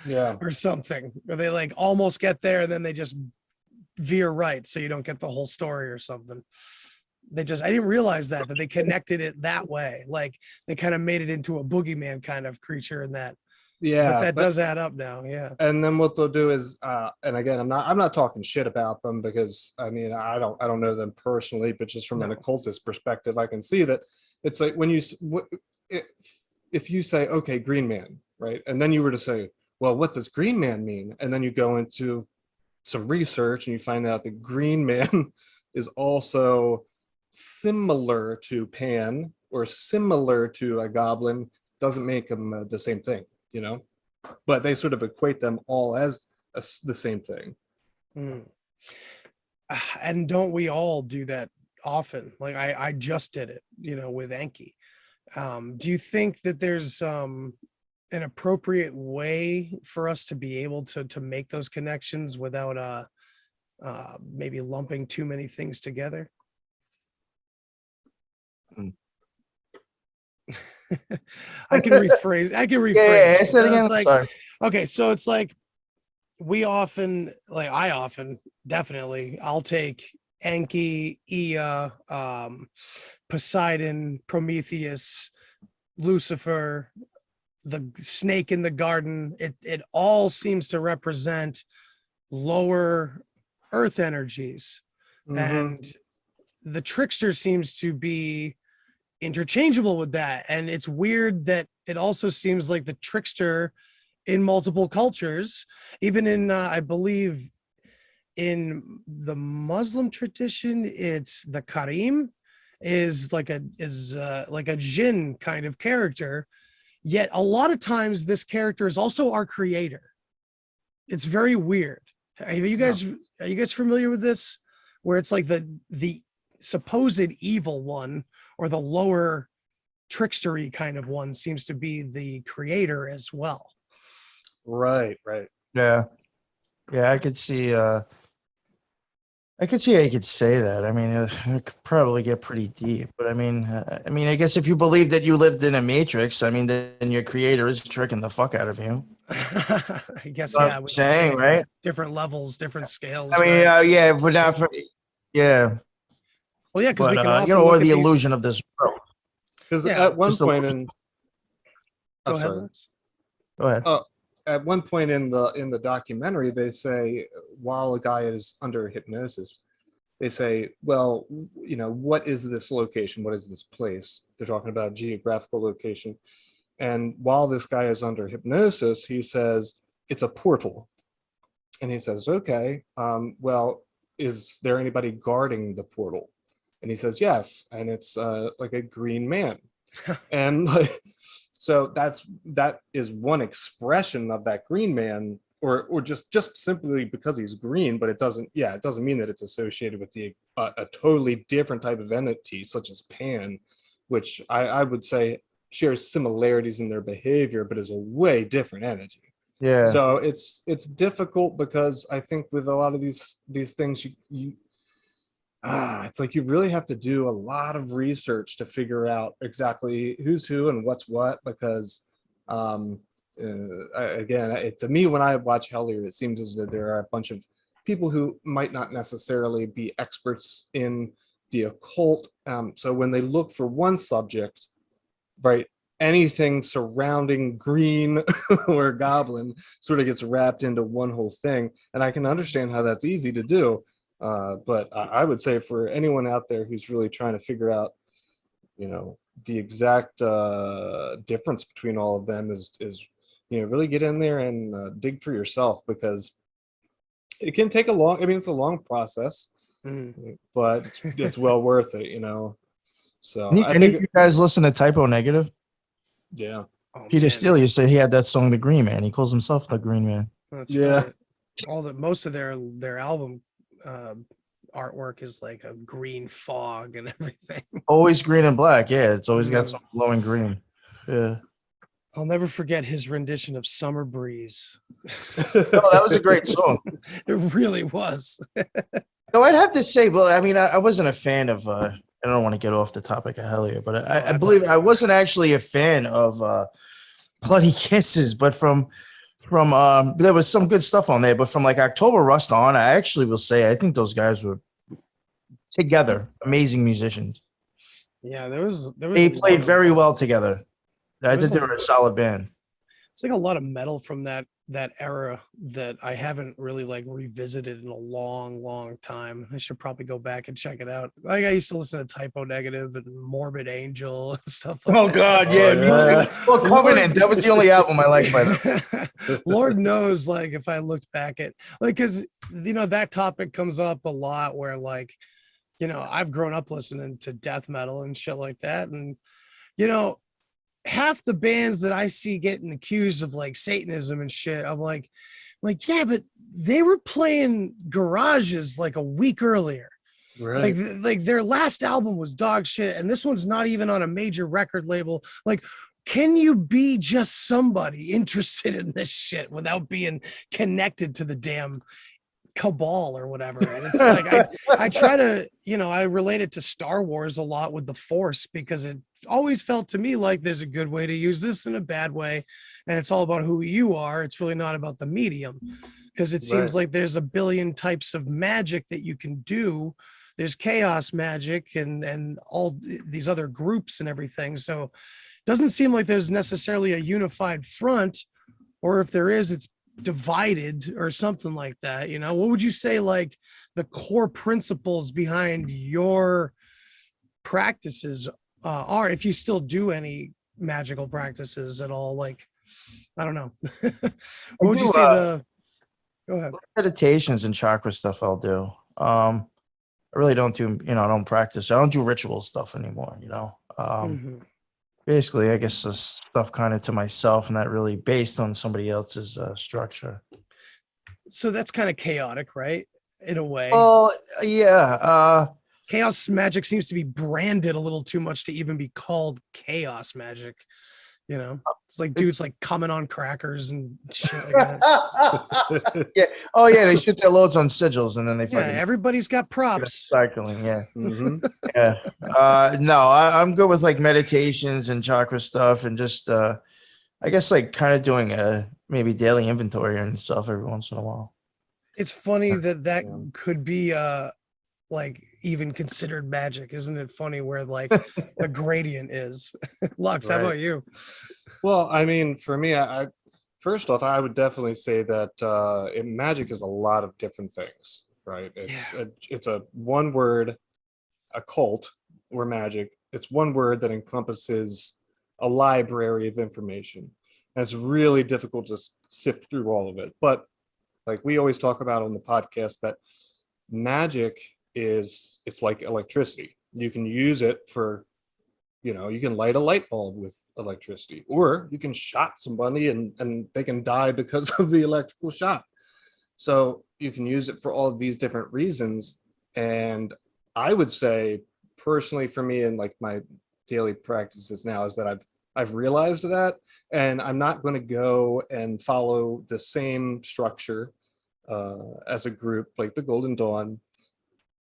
Yeah. Or something. Or they like almost get there and then they just veer right so you don't get the whole story or something. I didn't realize that they connected it that way. Like they kind of made it into a boogeyman kind of creature in that. Yeah, but that does add up now. Yeah. And then what they'll do is, and again, I'm not talking shit about them, because I mean, I don't know them personally, but just from an occultist perspective, I can see that it's like when if you say, okay, Green Man, right, and then you were to say, well, what does Green Man mean? And then you go into some research and you find out that Green Man is also similar to Pan or similar to a goblin, doesn't make them the same thing, you know, but they sort of equate them all as the same thing. And don't we all do that often? Like I just did it, you know, with Enki. Do you think that there's an appropriate way for us to be able to make those connections without maybe lumping too many things together? I can rephrase. Yeah, it. say it So again. it's like, Sorry. okay, so it's like I often definitely I'll take Enki, Ea, Poseidon, Prometheus, Lucifer, the snake in the garden. It all seems to represent lower earth energies, and the trickster seems to be interchangeable with that. And it's weird that it also seems like the trickster in multiple cultures, even in I believe in the Muslim tradition, it's the Karim is like a jinn kind of character. Yet a lot of times this character is also our creator. It's very weird. Are you guys familiar with this? Where it's like the supposed evil one or the lower trickstery kind of one seems to be the creator as well. Right. Yeah. I could see how you could say that. I mean, it could probably get pretty deep, but I mean, I guess if you believe that you lived in a matrix, I mean, then your creator is tricking the fuck out of you. I guess, You know what yeah. I'm we could saying, say right? different levels, different scales. I mean, right? yeah, but not for, yeah, Well, yeah, because we but can often you know, or look the at these- illusion of this world. Because Yeah, at one just the- point in, Go I'm ahead, sorry. Lance. Go ahead. At one point in the documentary, they say while a guy is under hypnosis, they say, well, you know, what is this location? What is this place? They're talking about geographical location. And while this guy is under hypnosis, he says, it's a portal. And he says, okay, well, is there anybody guarding the portal? And he says, yes. And it's like a green man. And like, so that is one expression of that green man, or just simply because he's green, but it doesn't mean that it's associated with the a totally different type of entity such as Pan, which I would say shares similarities in their behavior, but is a way different entity. Yeah. So it's difficult because I think with a lot of these things it's like you really have to do a lot of research to figure out exactly who's who and what's what, because again, to me, when I watch Hellier, it seems as though there are a bunch of people who might not necessarily be experts in the occult. So when they look for one subject, right, anything surrounding green or goblin sort of gets wrapped into one whole thing. And I can understand how that's easy to do. But I would say for anyone out there who's really trying to figure out, you know, the exact difference between all of them is, you know, really get in there and dig for yourself, because it can take it's a long process, but it's well worth it, you know. So Any of you guys listen to Typo Negative? Yeah. Oh, Peter man, Steele, you say he had that song, The Green Man. He calls himself the Green Man. that's Yeah. right. Most of their album artwork is like a green fog and everything. Always green and black. Yeah, it's always got some glowing green. Yeah. I'll never forget his rendition of Summer Breeze. Oh, that was a great song. It really was. No, I'd have to say, well, I mean, I wasn't a fan of I don't want to get off the topic of Hellier, but I believe I wasn't actually a fan of Bloody Kisses, but from there was some good stuff on there, but from like October Rust on, I actually will say I think those guys were together amazing musicians. Yeah, there was They played very well together. I think they were a solid band. It's like a lot of metal from that era that I haven't really like revisited in a long time. I should probably go back and check it out. Like I used to listen to Typo Negative and Morbid Angel and stuff like that. Oh God, yeah. Well, Covenant, that was the only album I liked by them. Lord knows, like if I looked back at like, because you know that topic comes up a lot where like, you know, I've grown up listening to death metal and shit like that, and you know, half the bands that I see getting accused of like Satanism and shit, I'm like, yeah, but they were playing garages like a week earlier. Right. Like their last album was dog shit, and this one's not even on a major record label. Like, can you be just somebody interested in this shit without being connected to the damn cabal or whatever? And it's like I try to, I relate it to Star Wars a lot with the Force, because it always felt to me like there's a good way to use this and a bad way, and it's all about who you are. It's really not about the medium, because it seems like there's a billion types of magic that you can do. There's chaos magic and all these other groups and everything. So it doesn't seem like there's necessarily a unified front, or if there is, it's divided or something like that. What would you say like the core principles behind your practices are, if you still do any magical practices at all? Like, I don't know. What would you say go ahead. Meditations and chakra stuff I'll do. I really don't do, I don't practice. I don't do ritual stuff anymore, Basically, I guess the stuff kind of to myself, not really based on somebody else's structure. So that's kind of chaotic, right? In a way. Oh, yeah. Chaos magic seems to be branded a little too much to even be called chaos magic. It's like dudes like coming on crackers and shit like that. Yeah. Oh yeah, they shoot their loads on sigils and then they fucking everybody's got props. Cycling, yeah. Yeah. No, I'm good with like meditations and chakra stuff, and just I guess like kind of doing a maybe daily inventory and stuff every once in a while. It's funny that could be like even considered magic. Isn't it funny where like the gradient is? Lux, how about you? Well, I mean, for me, I first off, I would definitely say that magic is a lot of different things, right? It's a one word, occult or magic. It's one word that encompasses a library of information. And it's really difficult to sift through all of it. But like we always talk about on the podcast, that magic it's like electricity. You can use it for, you can light a light bulb with electricity, or you can shot somebody and they can die because of the electrical shock. So you can use it for all of these different reasons. And I would say personally for me, and like my daily practices now, is that I've realized that, and I'm not going to go and follow the same structure as a group like the Golden Dawn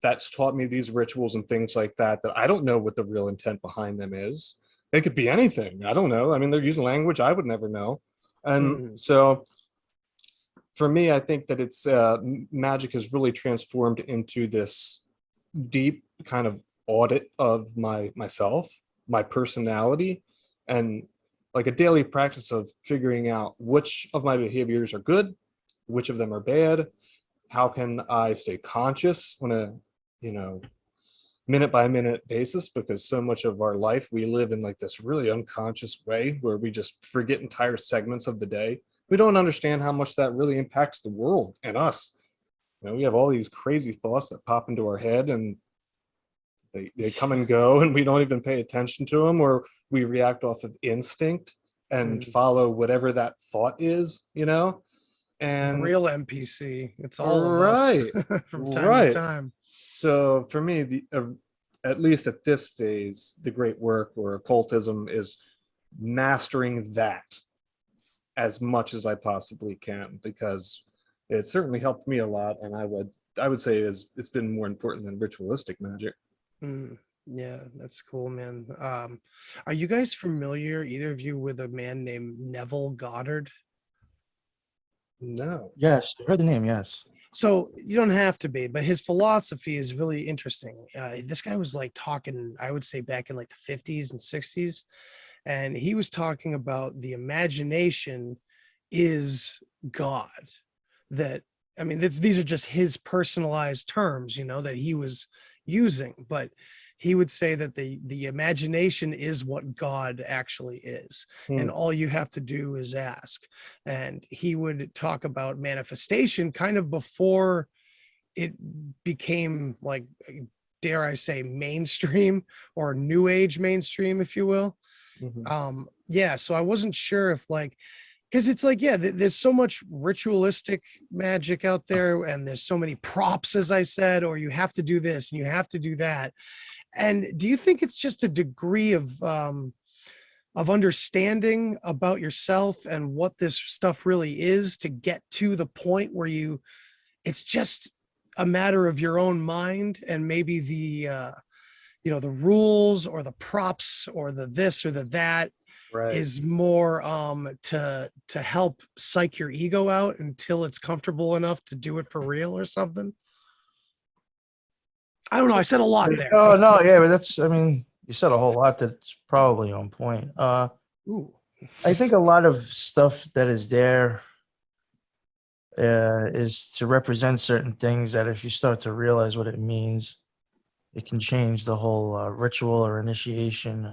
that's taught me these rituals and things like that I don't know what the real intent behind them is. It could be anything. I don't know. I mean, they're using language I would never know. And so for me, I think that it's magic has really transformed into this deep kind of audit of myself, my personality, and like a daily practice of figuring out which of my behaviors are good, which of them are bad. How can I stay conscious on a minute by minute basis, because so much of our life we live in like this really unconscious way where we just forget entire segments of the day. We don't understand how much that really impacts the world and us. We have all these crazy thoughts that pop into our head, and they come and go, and we don't even pay attention to them, or we react off of instinct and follow whatever that thought is, and real NPC. It's all of us from time to time. So for me, at least at this phase, the great work or occultism is mastering that as much as I possibly can, because it certainly helped me a lot, and I would say it's been more important than ritualistic magic. Yeah, that's cool, man. Are you guys familiar, either of you, with a man named Neville Goddard? No. Yes, I heard the name. Yes. So you don't have to be, but his philosophy is really interesting. This guy was like talking, I would say, back in like the 50s and 60s, and he was talking about the imagination is God. That, I mean, these are just his personalized terms, that he was using, but he would say that the imagination is what God actually is, and all you have to do is ask. And he would talk about manifestation kind of before it became, like, dare I say, mainstream or new age mainstream, if you will. Mhm. Yeah, so I wasn't sure if like, because it's like, yeah, there's so much ritualistic magic out there, and there's so many props, as I said, or you have to do this and you have to do that. And do you think it's just a degree of understanding about yourself and what this stuff really is to get to the point where it's just a matter of your own mind, and maybe the rules or the props or the this or the that Right. is more to help psych your ego out until it's comfortable enough to do it for real or something? I don't know, I said a lot there. Oh no, yeah, but that's, I mean, you said a whole lot that's probably on point. Ooh. I think a lot of stuff that is there is to represent certain things that if you start to realize what it means, it can change the whole ritual or initiation.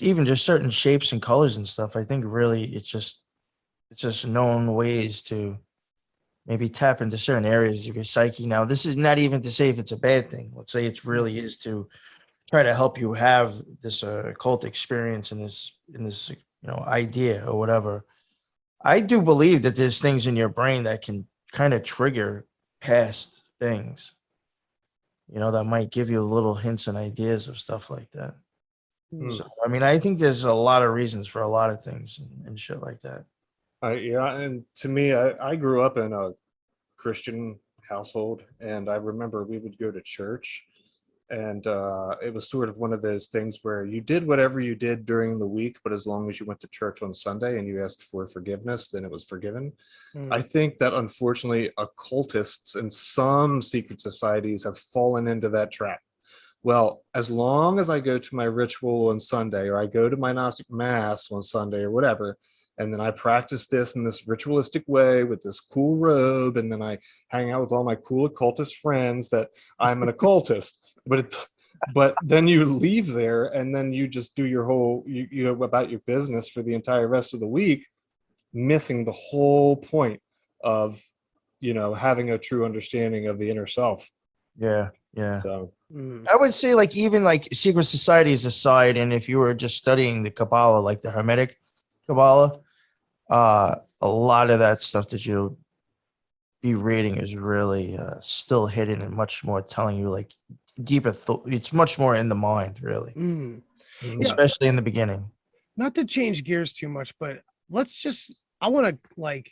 Even just certain shapes and colors and stuff. I think really it's just known ways to maybe tap into certain areas of your psyche. Now, this is not even to say if it's a bad thing. Let's say it's really is to try to help you have this occult experience and this idea or whatever. I do believe that there's things in your brain that can kind of trigger past things, that might give you little hints and ideas of stuff like that. Mm. So, I mean, I think there's a lot of reasons for a lot of things and shit like that. Yeah, and to me, I grew up in a Christian household, and I remember we would go to church, and it was sort of one of those things where you did whatever you did during the week, but as long as you went to church on Sunday and you asked for forgiveness, then it was forgiven. I think that unfortunately occultists and some secret societies have fallen into that trap. Well, as long as I go to my ritual on Sunday, or I go to my Gnostic Mass on Sunday or whatever, and then I practice this in this ritualistic way with this cool robe, and then I hang out with all my cool occultist friends, that I'm an occultist. But then you leave there, and then you just do your whole you know about your business for the entire rest of the week, missing the whole point of having a true understanding of the inner self. Yeah, yeah. So I would say, like, even like secret societies aside, and if you were just studying the Kabbalah, like the Hermetic Kabbalah, a lot of that stuff that you'll be reading is really still hidden and much more telling you like deeper thought. It's much more in the mind, really, Yeah, especially in the beginning. not to change gears too much, but I want to like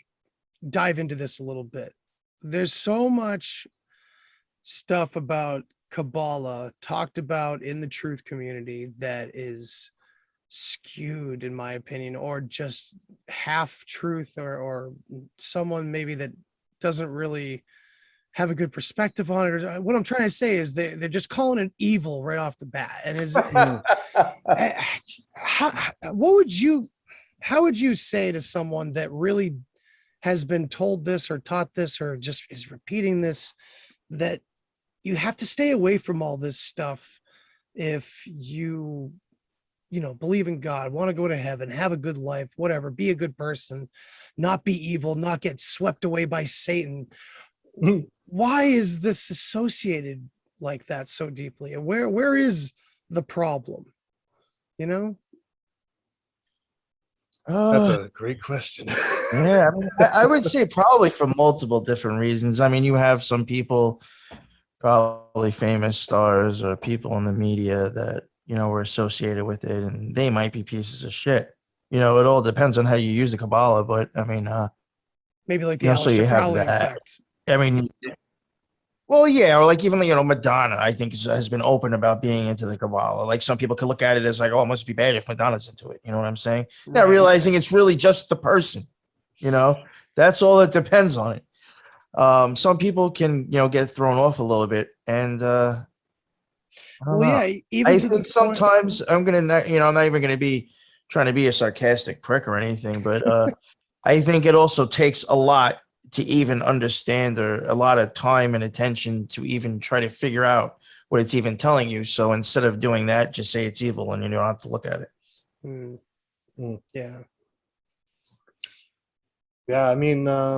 dive into this a little bit. There's so much stuff about Kabbalah talked about in the truth community that is skewed, in my opinion, or just half truth, or someone maybe that doesn't really have a good perspective on it. Or what I'm trying to say is they're just calling it evil right off the bat. And how would you say to someone that really has been told this or taught this or just is repeating this, that you have to stay away from all this stuff if you believe in God, want to go to heaven, have a good life, whatever, be a good person, not be evil, not get swept away by Satan? Why is this associated like that so deeply? And where is the problem? that's a great question. Yeah, I mean, I would say probably for multiple different reasons. I mean, you have some people, probably famous stars or people in the media that were associated with it, and they might be pieces of shit. It all depends on how you use the Kabbalah, but I mean, Maybe like the so you Aleister have Crowley that. effect. I mean, well, yeah, or like even Madonna, I think has been open about being into the Kabbalah. Like some people could look at it as like, oh, it must be bad if Madonna's into it. You know what I'm saying? Not realizing it's really just the person. That's all that depends on it. Some people can get thrown off a little bit, and even I to think the point, sometimes I'm not even gonna be trying to be a sarcastic prick or anything, but I think it also takes a lot to even understand, or a lot of time and attention to even try to figure out what it's even telling you. So instead of doing that, just say it's evil and you don't have to look at it. Yeah. Yeah, I mean, a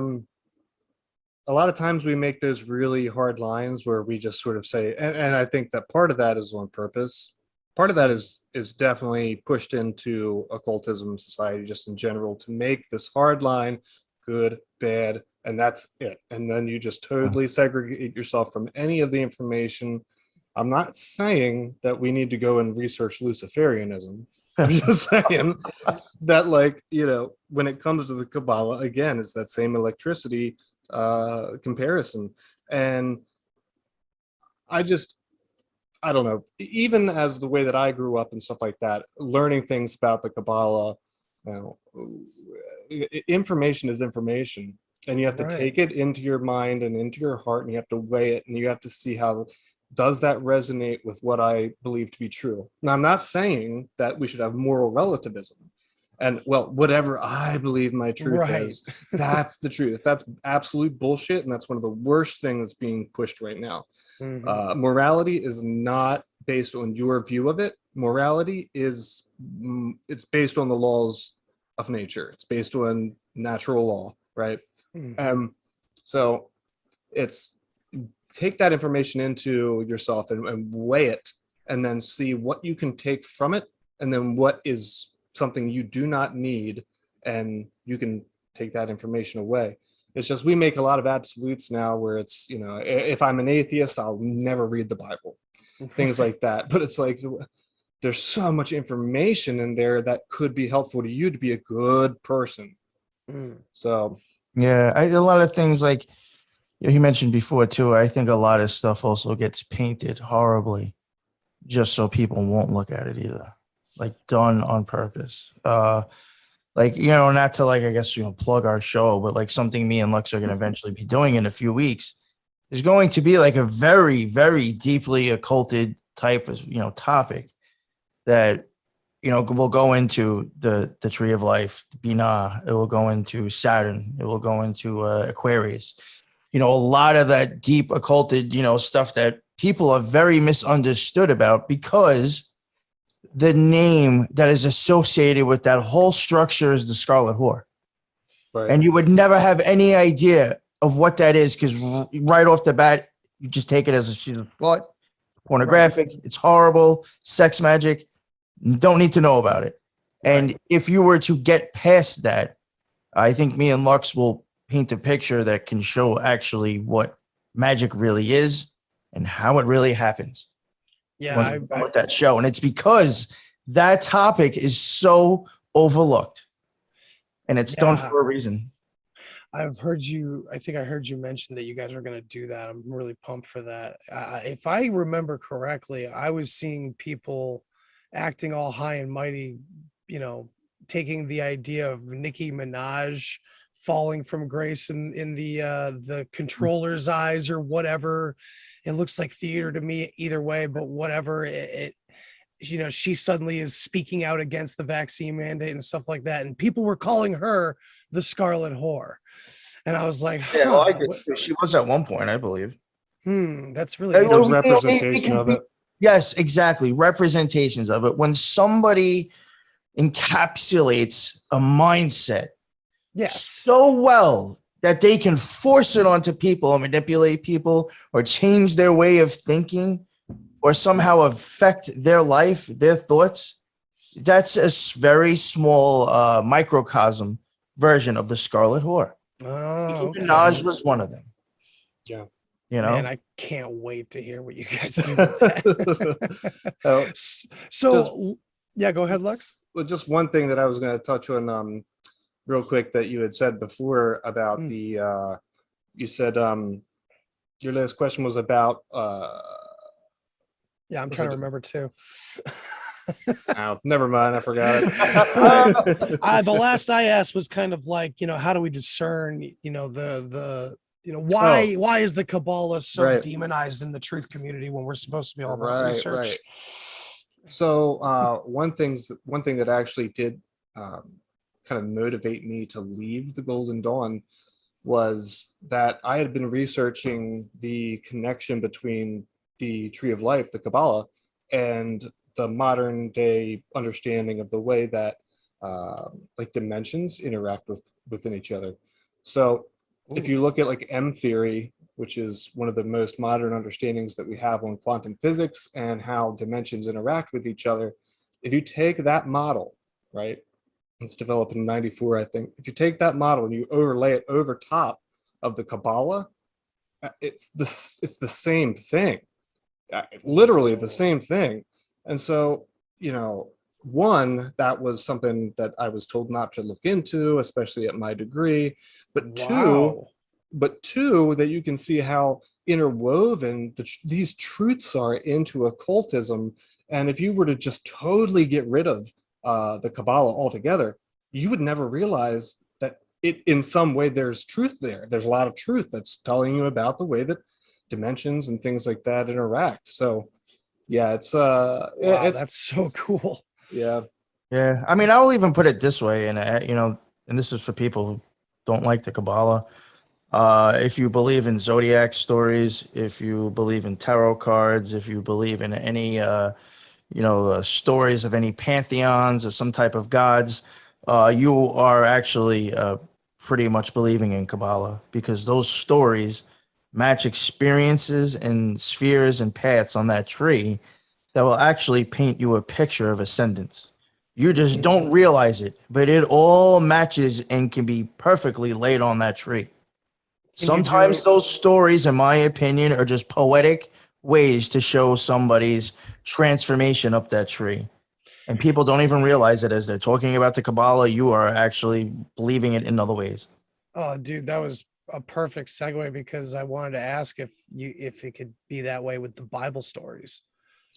lot of times we make those really hard lines where we just sort of say, and I think that part of that is on purpose, part of that is definitely pushed into occultism society just in general to make this hard line, good, bad, and that's it. And then you just totally segregate yourself from any of the information. I'm not saying that we need to go and research Luciferianism. I'm just saying that, like, when it comes to the Kabbalah, again, it's that same electricity comparison. And I don't know, even as the way that I grew up and stuff like that, learning things about the Kabbalah, information is information, and you have to take it into your mind and into your heart, and you have to weigh it, and you have to see how does that resonate with what I believe to be true. Now, I'm not saying that we should have moral relativism and, well, whatever I believe my truth is, that's the truth. That's absolute bullshit, and that's one of the worst things that's being pushed right now. Morality is not based on your view of it. Morality it's based on the laws of nature. It's based on natural law, right? So it's take that information into yourself and weigh it, and then see what you can take from it, and then what is something you do not need, and you can take that information away. It's just we make a lot of absolutes now where it's, if I'm an atheist, I'll never read the Bible, things like that. But it's like there's so much information in there that could be helpful to you to be a good person. So yeah, a lot of things like you mentioned before too. I think a lot of stuff also gets painted horribly just so people won't look at it either, like done on purpose. Like, not to, like, I guess, plug our show, but like something me and Lux are going to eventually be doing in a few weeks is going to be like a very, very deeply occulted type of, topic that, will go into the tree of life, Binah. It will go into Saturn. It will go into Aquarius. A lot of that deep occulted, stuff that people are very misunderstood about because the name that is associated with that whole structure is the Scarlet Whore. Right. And you would never have any idea of what that is because right off the bat, you just take it as she's a slut, pornographic, it's horrible, sex magic. Don't need to know about it. And if you were to get past that, I think me and Lux will paint a picture that can show actually what magic really is and how it really happens. Yeah, with that show. And it's because that topic is so overlooked and it's done for a reason. I think I heard you mention that you guys are going to do that. I'm really pumped for that. If I remember correctly, I was seeing people acting all high and mighty, taking the idea of Nicki Minaj falling from grace in the controller's eyes or whatever. It looks like theater to me either way, but whatever she suddenly is speaking out against the vaccine mandate and stuff like that. And people were calling her the Scarlet Whore. And I was like, she was at one point, I believe. That's really there's representation of it. Yes, exactly. Representations of it. When somebody encapsulates a mindset so well that they can force it onto people or manipulate people or change their way of thinking or somehow affect their life, their thoughts, that's a very small microcosm version of the Scarlet Whore. Oh, okay. Minaj was one of them. Yeah. Man, I can't wait to hear what you guys do with that. Yeah, go ahead, Lex. Well, just one thing that I was going to touch on real quick that you had said before about you said your last question was about I'm trying to remember too. Oh, never mind, I forgot it. The last I asked was kind of like, how do we discern, why is the Kabbalah so demonized in the truth community when we're supposed to be all about research? Right. So one thing that actually did kind of motivate me to leave the Golden Dawn was that I had been researching the connection between the Tree of Life, the Kabbalah, and the modern day understanding of the way that like dimensions interact within each other. So if you look at like M theory, which is one of the most modern understandings that we have on quantum physics and how dimensions interact with each other. If you take that model, right, it's developed in 94, I think. If you take that model and you overlay it over top of the Kabbalah, it's the same thing, literally the same thing. And so, you know, one, that was something that I was told not to look into, especially at my degree. But two, that you can see how interwoven these truths are into occultism. And if you were to just totally get rid of the Kabbalah altogether, you would never realize that in some way there's truth there. There's a lot of truth that's telling you about the way that dimensions and things like that interact. So yeah, it's that's so cool. Yeah. I mean, I'll even put it this way, and you know, and this is for people who don't like the Kabbalah. If you believe in zodiac stories, if you believe in tarot cards, if you believe in any stories of any pantheons or some type of gods, you are actually pretty much believing in Kabbalah, because those stories match experiences and spheres and paths on that tree that will actually paint you a picture of ascendance. You just don't realize it, but it all matches and can be perfectly laid on that tree. Sometimes those stories, in my opinion, are just poetic ways to show somebody's transformation up that tree. And people don't even realize it as they're talking about the Kabbalah. You are actually believing it in other ways. Oh, dude, that was a perfect segue, because I wanted to ask if it could be that way with the Bible stories.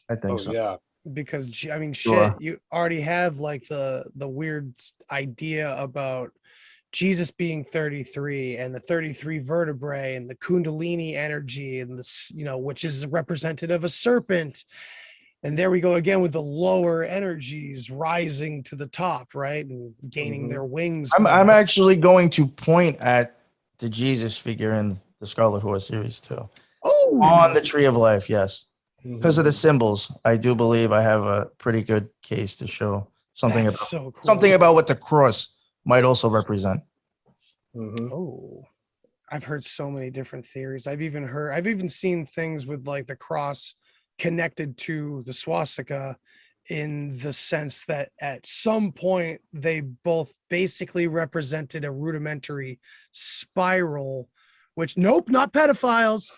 I think so. Yeah. Because I mean, Sure. shit, you already have like the weird idea about Jesus being 33 and the 33 vertebrae and the Kundalini energy and this, you know, which is representative of a serpent. And there we go again with the lower energies rising to the top, right? And gaining their wings. I'm actually going to point at the Jesus figure in the Scarlet Horse series too. Oh, On the Tree of Life, yes. Because of the symbols, I do believe I have a pretty good case to show something about so cool. something about what the cross might also represent. Oh, I've heard so many different theories. I've even seen things with like the cross connected to the swastika, in the sense that at some point they both basically represented a rudimentary spiral, which nope, not pedophiles.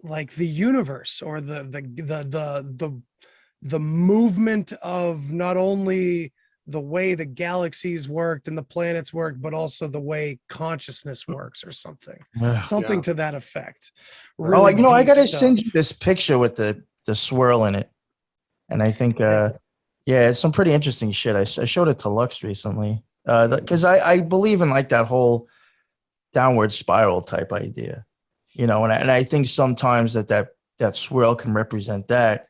Like the universe, or the movement of not only the way the galaxies worked and the planets worked, but also the way consciousness works, or something to that effect. Really you know, I gotta stuff. send you this picture with the swirl in it, and I think it's some pretty interesting shit. I showed it to Lux recently, because I believe in like that whole downward spiral type idea. You know, and I think sometimes that swirl can represent that.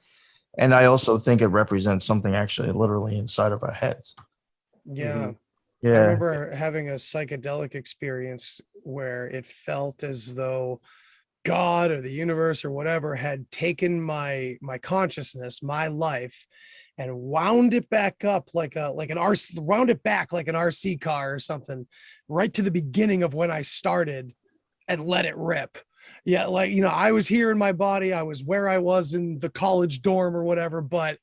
And I also think it represents something actually literally inside of our heads. Yeah. Yeah. I remember having a psychedelic experience where it felt as though God or the universe or whatever had taken my consciousness, my life, and wound it back up like an RC car or something, right to the beginning of when I started, and let it rip. Yeah, like, you know, I was here in my body, I was where I was in the college dorm or whatever, but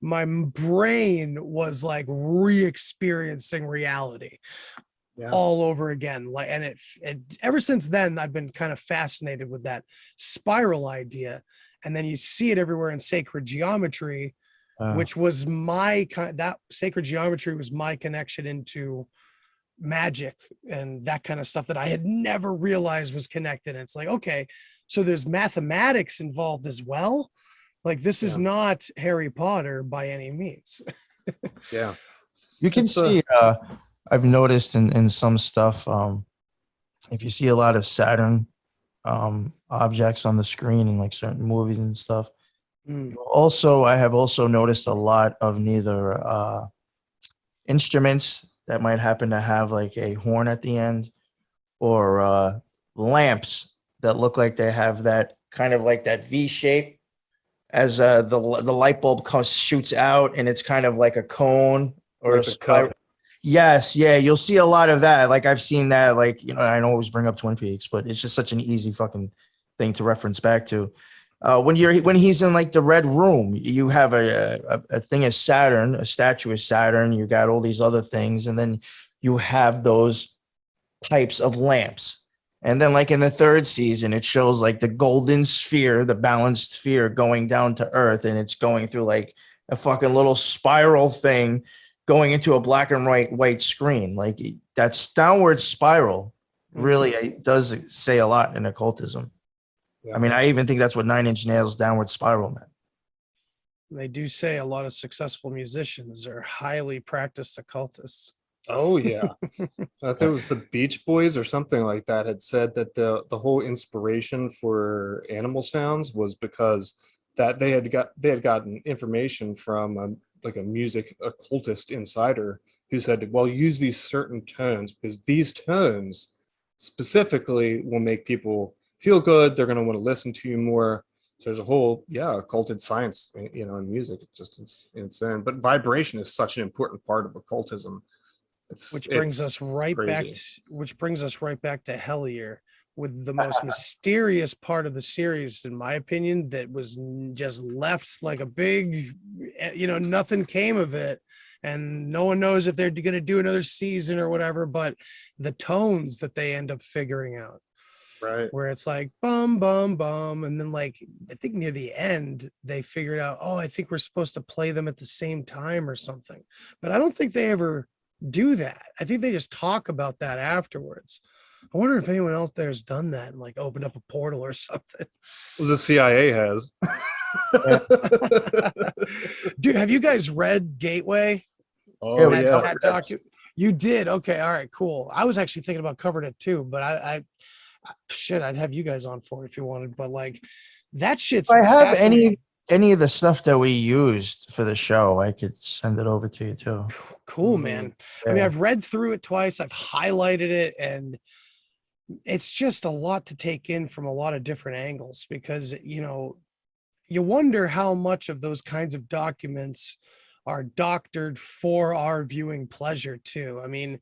my brain was like re-experiencing reality all over again. Like, and it ever since then, I've been kind of fascinated with that spiral idea. And then you see it everywhere in sacred geometry, which was that sacred geometry was my connection into magic and that kind of stuff that I had never realized was connected. And it's like, okay, so there's mathematics involved as well. Like, this is not Harry Potter by any means. Yeah. You can see, I've noticed in some stuff, if you see a lot of Saturn objects on the screen in like certain movies and stuff. Also, I have also noticed a lot of neither instruments that might happen to have like a horn at the end, or lamps that look like they have that kind of like that V shape as the light bulb shoots out, and it's kind of like a cone or like a cup. Yes, yeah, you'll see a lot of that. Like I've seen that. Like I don't always bring up Twin Peaks, but it's just such an easy fucking thing to reference back to. When he's in like the red room, you have a thing of Saturn, a statue of Saturn. You got all these other things, and then you have those types of lamps. And then like in the third season, it shows like the golden sphere, the balanced sphere going down to Earth, and it's going through like a fucking little spiral thing going into a black and white screen. Like that's downward spiral really does say a lot in occultism. Yeah. I mean, I even think that's what Nine Inch Nails' downward spiral meant. They do say a lot of successful musicians are highly practiced occultists. Oh yeah. There was the Beach Boys or something like that had said that the whole inspiration for Animal Sounds was because that they had gotten information from like a music occultist insider who said, well, use these certain tones because these tones specifically will make people feel good. They're going to want to listen to you more. So there's a whole, occulted science, in music. It's insane. But vibration is such an important part of occultism. Which brings us right back to Hellier with the most mysterious part of the series, in my opinion, that was just left like a big, nothing came of it. And no one knows if they're going to do another season or whatever, but the tones that they end up figuring out. Right. Where it's like bum bum bum, and then like I think near the end they figured out, I think we're supposed to play them at the same time or something. But I don't think they ever do that. I think they just talk about that afterwards. I wonder if anyone else there has done that and like opened up a portal or something. Well, the CIA has. Dude, have you guys read Gateway? Oh yeah. That you did? Okay, all right, cool. I was actually thinking about covering it too, but I I'd have you guys on for it if you wanted, but like that shit's if I have any of the stuff that we used for the show, I could send it over to you too. Cool, man. Yeah. I mean, I've read through it twice, I've highlighted it, and it's just a lot to take in from a lot of different angles because you wonder how much of those kinds of documents are doctored for our viewing pleasure too. I mean,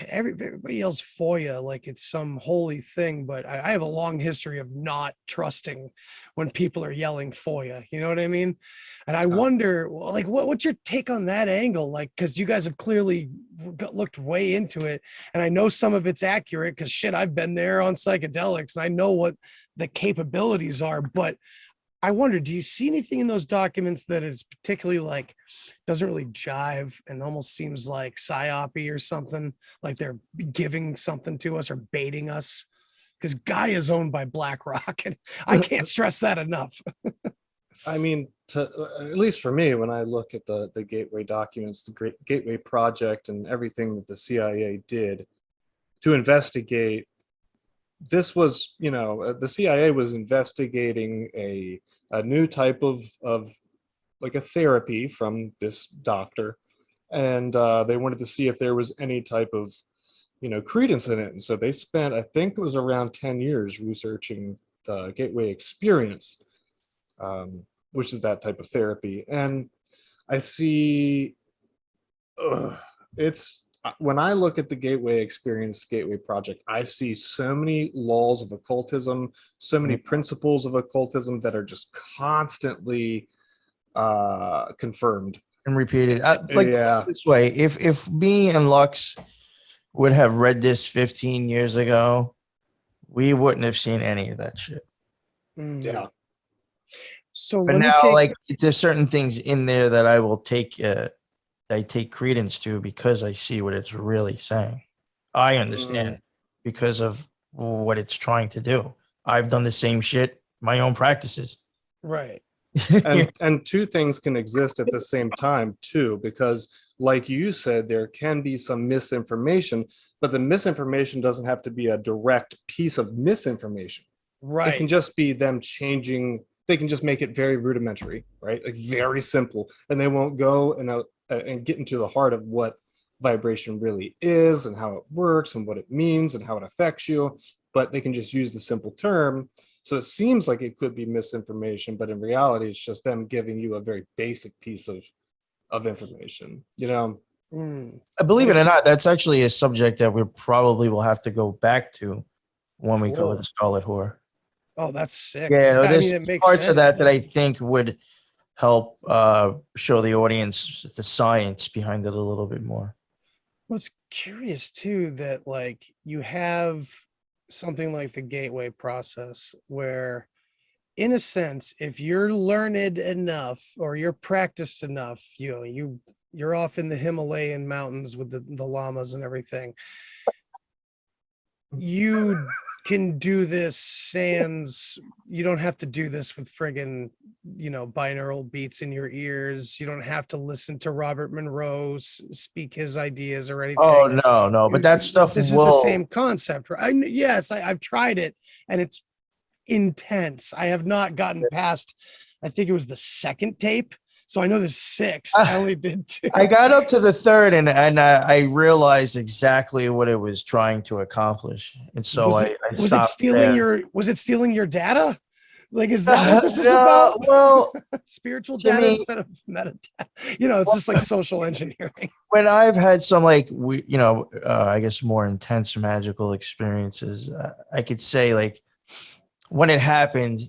everybody yells FOIA like it's some holy thing, but I have a long history of not trusting when people are yelling FOIA, you know what I mean? And I wonder, like, what's your take on that angle? Like, because you guys have clearly looked way into it, and I know some of it's accurate because shit, I've been there on psychedelics and I know what the capabilities are, but I wonder, do you see anything in those documents that is particularly like doesn't really jive and almost seems like psyopy or something, like they're giving something to us or baiting us? Because Gaia is owned by BlackRock, and I can't stress that enough. I mean, at least for me, when I look at the Gateway documents, the Great Gateway Project, and everything that the CIA did to investigate. This was, the CIA was investigating a new type of like a therapy from this doctor, and they wanted to see if there was any type of, credence in it. And so they spent, I think it was around 10 years researching the Gateway experience, which is that type of therapy. And I see, when I look at the Gateway experience, Gateway Project, I see so many laws of occultism, so many principles of occultism that are just constantly confirmed And repeated. This way, if me and Lux would have read this 15 years ago, we wouldn't have seen any of that shit. Yeah. So but now, there's certain things in there that I will take. I take credence to because I see what it's really saying. I understand because of what it's trying to do. I've done the same shit, my own practices. Right. and two things can exist at the same time too, because like you said, there can be some misinformation, but the misinformation doesn't have to be a direct piece of misinformation. Right. It can just be them changing. They can just make it very rudimentary, right? Like very simple, and they won't go and get into the heart of what vibration really is and how it works and what it means and how it affects you. But they can just use the simple term. So it seems like it could be misinformation, but in reality, it's just them giving you a very basic piece of information, Mm. Believe it or not, that's actually a subject that we probably will have to go back to when we cover Cool. the Scarlet Whore. Oh, that's sick. Yeah, I there's mean, it makes parts of sense. that that I think would help show the audience the science behind it a little bit more. Well, it's curious too that like you have something like the gateway process where, in a sense, if you're learned enough or you're practiced enough, you're off in the Himalayan mountains with the llamas and everything. You can do this sans, you don't have to do this with friggin', binaural beats in your ears. You don't have to listen to Robert Monroe speak his ideas or Oh anything. no, but that stuff This is the will. same concept, right? Yes, I've tried it and it's intense. I have not gotten past, I think it was the second tape. So I know there's 6. I only did 2. I got up to the third, and I realized exactly what it was trying to accomplish, and so Was I it, stopped there. was it stealing your data? Like, is that what this is No, about? well, Spiritual data Jimmy, instead of meta data. It's just like social engineering. when I've had some I guess more intense magical experiences, I could say like when it happened,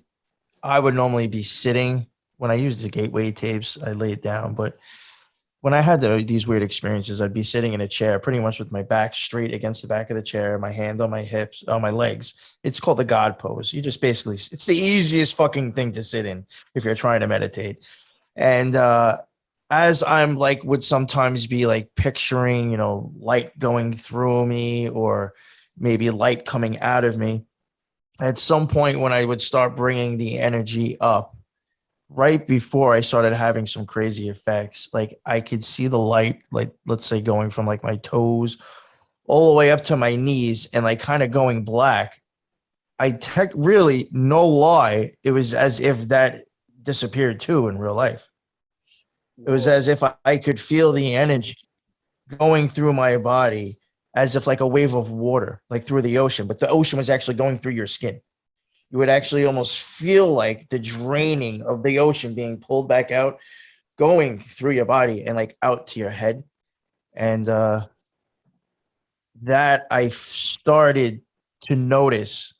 I would normally be sitting. When I used the gateway tapes, I laid down, but when I had these weird experiences, I'd be sitting in a chair, pretty much with my back straight against the back of the chair, my hand on my hips, on my legs. It's called the God pose. You just basically, it's the easiest fucking thing to sit in if you're trying to meditate. And as I'm like, would sometimes be like picturing, light going through me or maybe light coming out of me. At some point when I would start bringing the energy up, right before I started having some crazy effects, like I could see the light, like let's say going from like my toes all the way up to my knees and like kind of going black. Really, no lie, it was as if that disappeared too in real life. It was as if I could feel the energy going through my body as if like a wave of water, like through the ocean, but the ocean was actually going through your skin. You would actually almost feel like the draining of the ocean being pulled back out, going through your body and like out to your head. And that I started to notice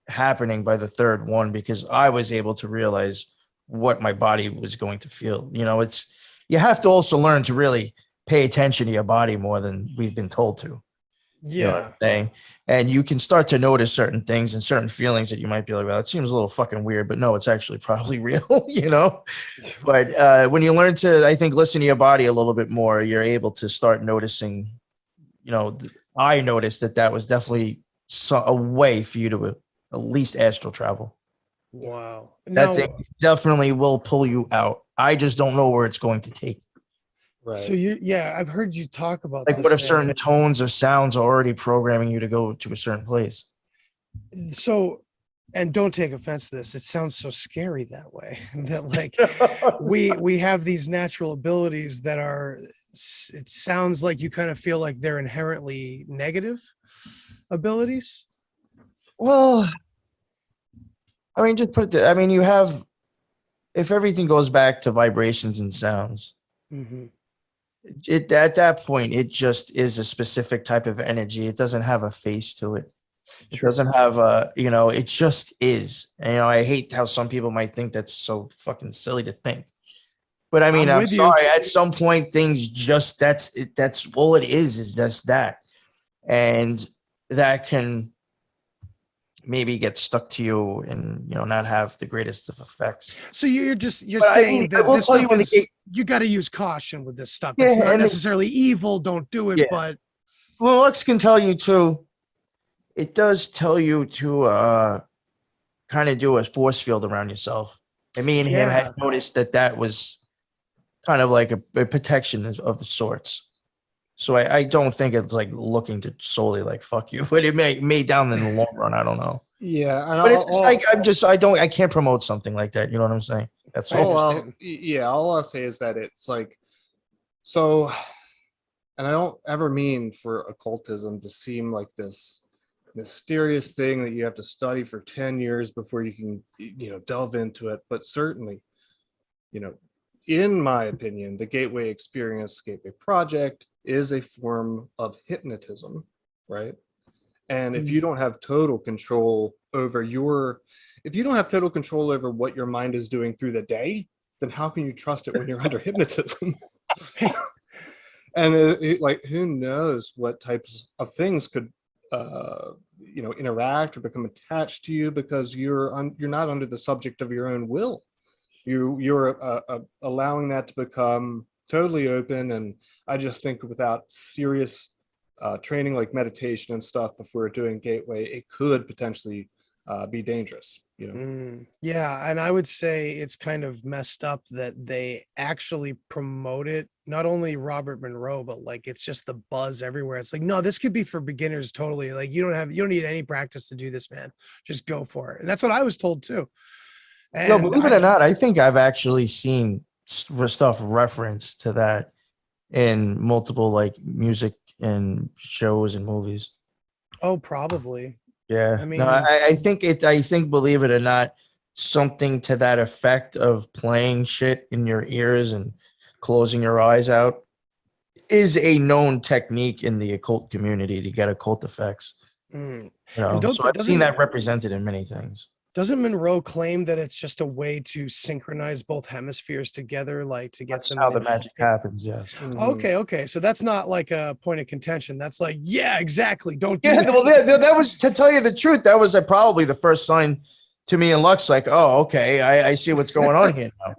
happening by the third one because I was able to realize what my body was going to feel. You have to also learn to really pay attention to your body more than we've been told to. Yeah. You know what I'm saying? And you can start to notice certain things and certain feelings that you might be like, well, it seems a little fucking weird, but no, it's actually probably real, But when you learn to, I think, listen to your body a little bit more, you're able to start noticing, I noticed that was definitely a way for you to at least astral travel. Wow. That thing definitely will pull you out. I just don't know where it's going to take. Right. So I've heard you talk about Like, this, what if man. certain tones or sounds are already programming you to go to a certain place? So, and don't take offense to this, it sounds so scary that way. That like we have these natural abilities that are, it sounds like you kind of feel like they're inherently negative abilities. Well, I mean, just put it. I mean, you have, if everything goes back to vibrations and sounds, Mm-hmm. it at that point it just is a specific type of energy. It doesn't have a face to it. It doesn't have a, it just is. And, I hate how some people might think that's so fucking silly to think. But I mean, I'm sorry. At some point, things just that's all it is just that, and that can maybe get stuck to you and not have the greatest of effects. So you're saying that this stuff is, you got to use caution with this stuff. It's not necessarily evil. Don't do it. Yeah. But well, Lux can tell you too. It does tell you to kind of do a force field around yourself. And me and him had noticed that was kind of like a protection of sorts. So I don't think it's like looking to solely like fuck you, but it may down in the long run. I don't know. Yeah, but it's just like I can't promote something like that. You know what I'm saying? That's all. All I'll say is that it's like so, and I don't ever mean for occultism to seem like this mysterious thing that you have to study for 10 years before you can delve into it. But certainly, in my opinion, the Gateway Experience, Gateway Project is a form of hypnotism, right? And if you don't have total control over if you don't have total control over what your mind is doing through the day, then how can you trust it when you're under hypnotism? And like, who knows what types of things could, interact or become attached to you because you're not under the subject of your own will. You're allowing that to become totally open. And I just think without serious training like meditation and stuff before doing Gateway, it could potentially be dangerous, Yeah, and I would say it's kind of messed up that they actually promote it, not only Robert Monroe, but like it's just the buzz everywhere. It's like, no, this could be for beginners totally. Like you don't need any practice to do this, man. Just go for it. And that's what I was told too. No, And believe it or not, I think I've actually seen stuff referenced to that in multiple like music and shows and movies. oh, probably. Yeah. I mean, No, I think, believe it or not, something to that effect of playing shit in your ears and closing your eyes out is a known technique in the occult community to get occult effects. and So I've seen that represented in many things. Doesn't Monroe claim that it's just a way to synchronize both hemispheres together, like to get That's them? how the magic happens. Yes. Okay. So that's not like a point of contention. That's like, yeah, exactly. Don't do Yeah. that. Well, that was, to tell you the truth, that was probably the first sign to me and Lux, like, oh, okay, I see what's going on here now.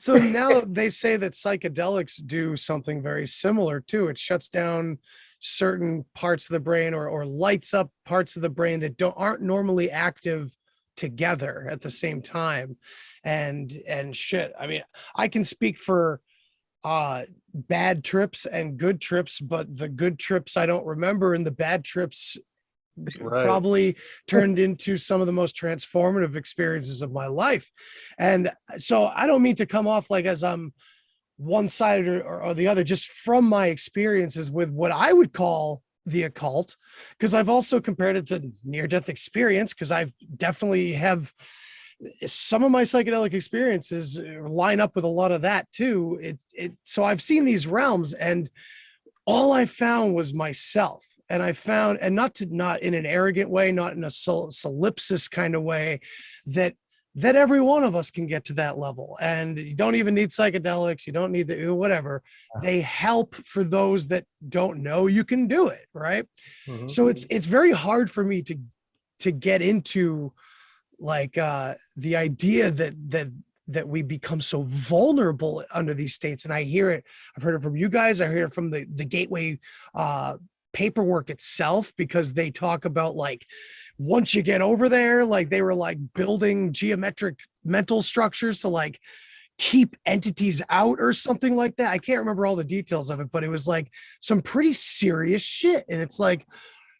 So now they say that psychedelics do something very similar too. It shuts down certain parts of the brain or lights up parts of the brain that aren't normally active together at the same time. And shit. I mean, I can speak for bad trips and good trips, but the good trips I don't remember, and the bad trips probably turned into some of the most transformative experiences of my life. And so I don't mean to come off like as I'm one-sided or the other, just from my experiences with what I would call the occult, because I've also compared it to near-death experience, because I've definitely have some of my psychedelic experiences line up with a lot of that too. So I've seen these realms, and all I found was myself. And I found, and not in an arrogant way, not in a solipsis kind of way, that every one of us can get to that level. And you don't even need psychedelics. You don't need whatever. They help for those that don't know you can do it. Right. Mm-hmm. So it's very hard for me to get into like the idea that we become so vulnerable under these states. And I hear it. I've heard it from you guys. I hear it from the Gateway paperwork itself, because they talk about like, once you get over there, like they were like building geometric mental structures to like keep entities out or something like that. I can't remember all the details of it, but it was like some pretty serious shit. And it's like,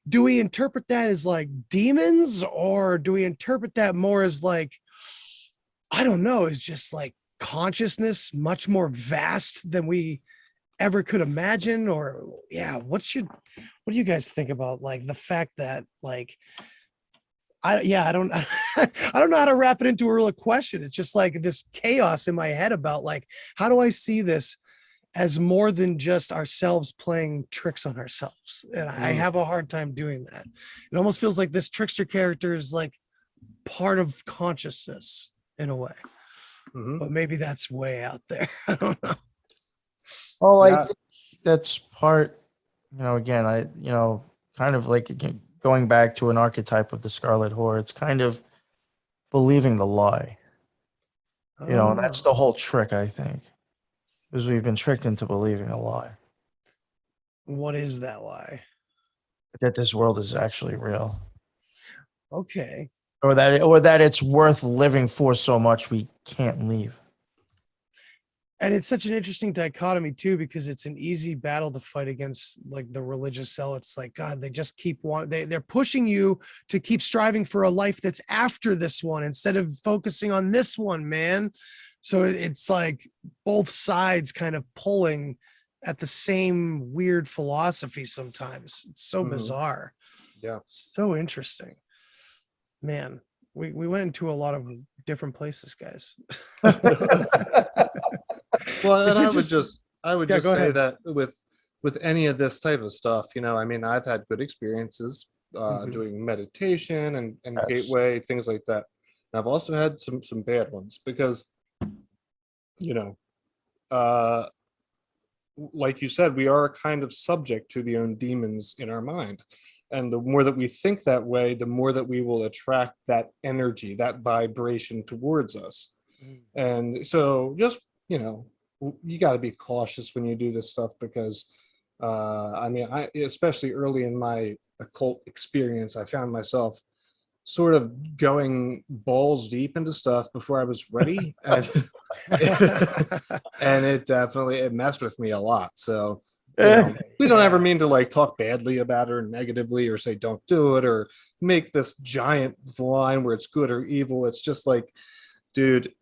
do we interpret that as like demons, or do we interpret that more as like, I don't know, it's just like consciousness much more vast than we ever could imagine? Or what do you guys think about like the fact that like I don't I don't know how to wrap it into a real question. It's just like this chaos in my head about like, how do I see this as more than just ourselves playing tricks on ourselves? And I have a hard time doing that. It almost feels like this trickster character is like part of consciousness in a way, but maybe that's way out there. I don't know. Well, I think that's part, again, kind of like going back to an archetype of the Scarlet Whore, it's kind of believing the lie. And that's the whole trick, I think, is we've been tricked into believing a lie. What is that lie? That this world is actually real. Okay. Or that it's worth living for so much we can't leave. And it's such an interesting dichotomy too, because it's an easy battle to fight against like the religious zealots. Like, God, they just keep they're pushing you to keep striving for a life that's after this one instead of focusing on this one, man. So it's like both sides kind of pulling at the same weird philosophy sometimes. It's so bizarre. Yeah. So interesting. Man, we went into a lot of different places, guys. Well, and It's I would Yeah, just go say ahead. that with any of this type of stuff, I mean, I've had good experiences Mhm. doing meditation and Yes. gateway, things like that. And I've also had some bad ones because, you know, uh, like you said, we are kind of subject to the own demons in our mind. And the more that we think that way, the more that we will attract that energy, that vibration towards us. Mm. And so just, you got to be cautious when you do this stuff because, I mean, especially early in my occult experience, I found myself sort of going balls deep into stuff before I was ready. And and it messed with me a lot. So, we don't ever Yeah. mean to like talk badly about it or negatively or say don't do it or make this giant line where it's good or evil. It's just like, dude,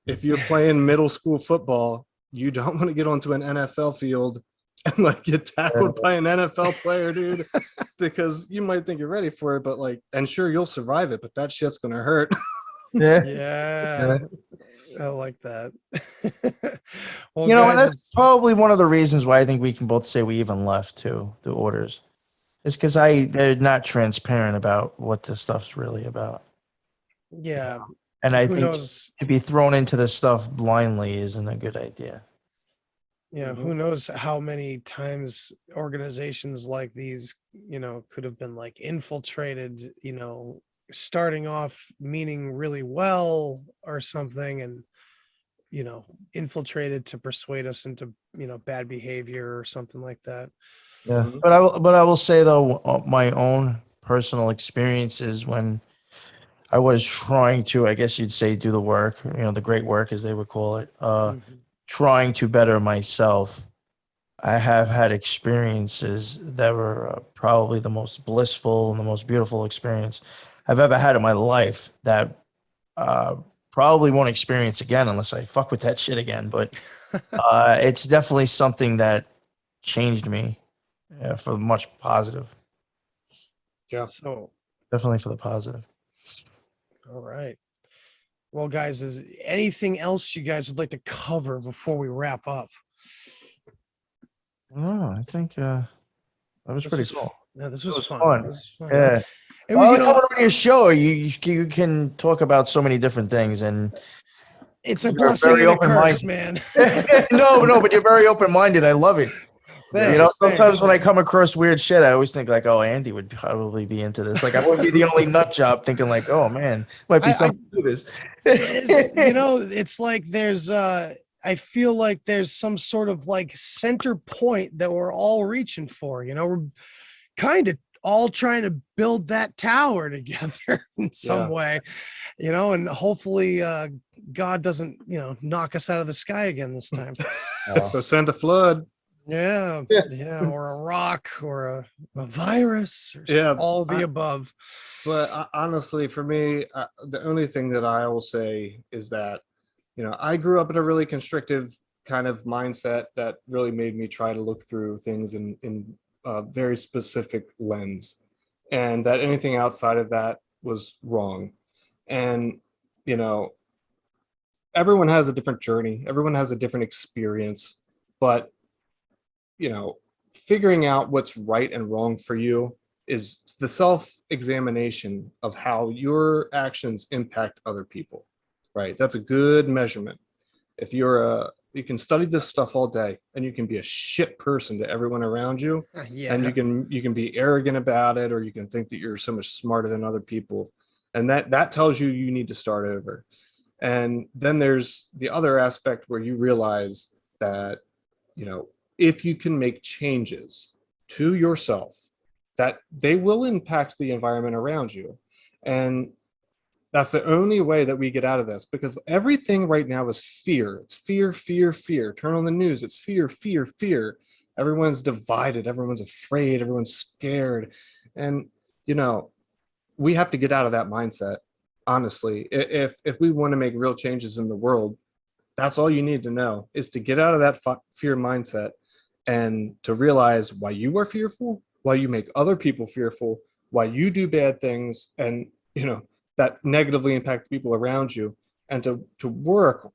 if you're playing middle school football, you don't want to get onto an NFL field and like get tackled by an NFL player, dude, because you might think you're ready for it, but like, and sure you'll survive it, but that shit's gonna hurt. Yeah. Yeah. I like that. Well, You know, and guys, that's probably one of the reasons why I think we can both say we even left too, the orders. It's because they're not transparent about what this stuff's really about. yeah, And I who think knows? to be thrown into this stuff blindly isn't a good idea. Yeah, who knows how many times organizations like these, could have been like infiltrated, starting off meaning really well or something, and infiltrated to persuade us into, bad behavior or something like that. Yeah. Mhm. But I will say though, my own personal experiences when I was trying to, I guess you'd say, do the work, the great work as they would call it, Mhm. trying to better myself. I have had experiences that were probably the most blissful and the most beautiful experience I've ever had in my life that uh, probably won't experience again unless I fuck with that shit again. But it's definitely something that changed me for much positive. Yeah. So, Definitely for the positive. all right. Well, guys, is anything else you guys would like to cover before we wrap up? No, I think that was This pretty was cool. no, this It was was fun. fun. This was fun. Yeah. It Well, was, like coming on your show, you can talk about so many different things, and it's a you're blessing very and a curse, open-minded. man. No, but you're very open-minded. I love it. Thanks, Sometimes thanks. when I come across weird shit, I always think like, oh, Andy would probably be into this. Like, I wouldn't be the only nut job thinking like, oh man, might be I something to this. it's like there's I feel like there's some sort of like center point that we're all reaching for. We're kind of all trying to build that tower together in some Yeah. way, and hopefully God doesn't, knock us out of the sky again this time. So send a flood. Yeah, Yeah. yeah, or a rock or a virus or Yeah, all the above. But honestly, for me, the only thing that I will say is that, I grew up in a really constrictive kind of mindset that really made me try to look through things in a very specific lens, and that anything outside of that was wrong. And, you know, everyone has a different journey, everyone has a different experience, but, figuring out what's right and wrong for you is the self-examination of how your actions impact other people, right? That's a good measurement. If you can study this stuff all day and you can be a shit person to everyone around you, and Yeah. you can be arrogant about it, or you can think that you're so much smarter than other people, and that tells you you need to start over. And then there's the other aspect where you realize that, if you can make changes to yourself, that they will impact the environment around you. And that's the only way that we get out of this, because everything right now is fear. It's fear, fear, fear. Turn on the news, it's fear, fear, fear. Everyone's divided, everyone's afraid, everyone's scared. And, we have to get out of that mindset. Honestly, if we want to make real changes in the world, that's all you need to know, is to get out of that fear mindset and to realize why you are fearful, why you make other people fearful, why you do bad things, and that negatively impact the people around you, and to work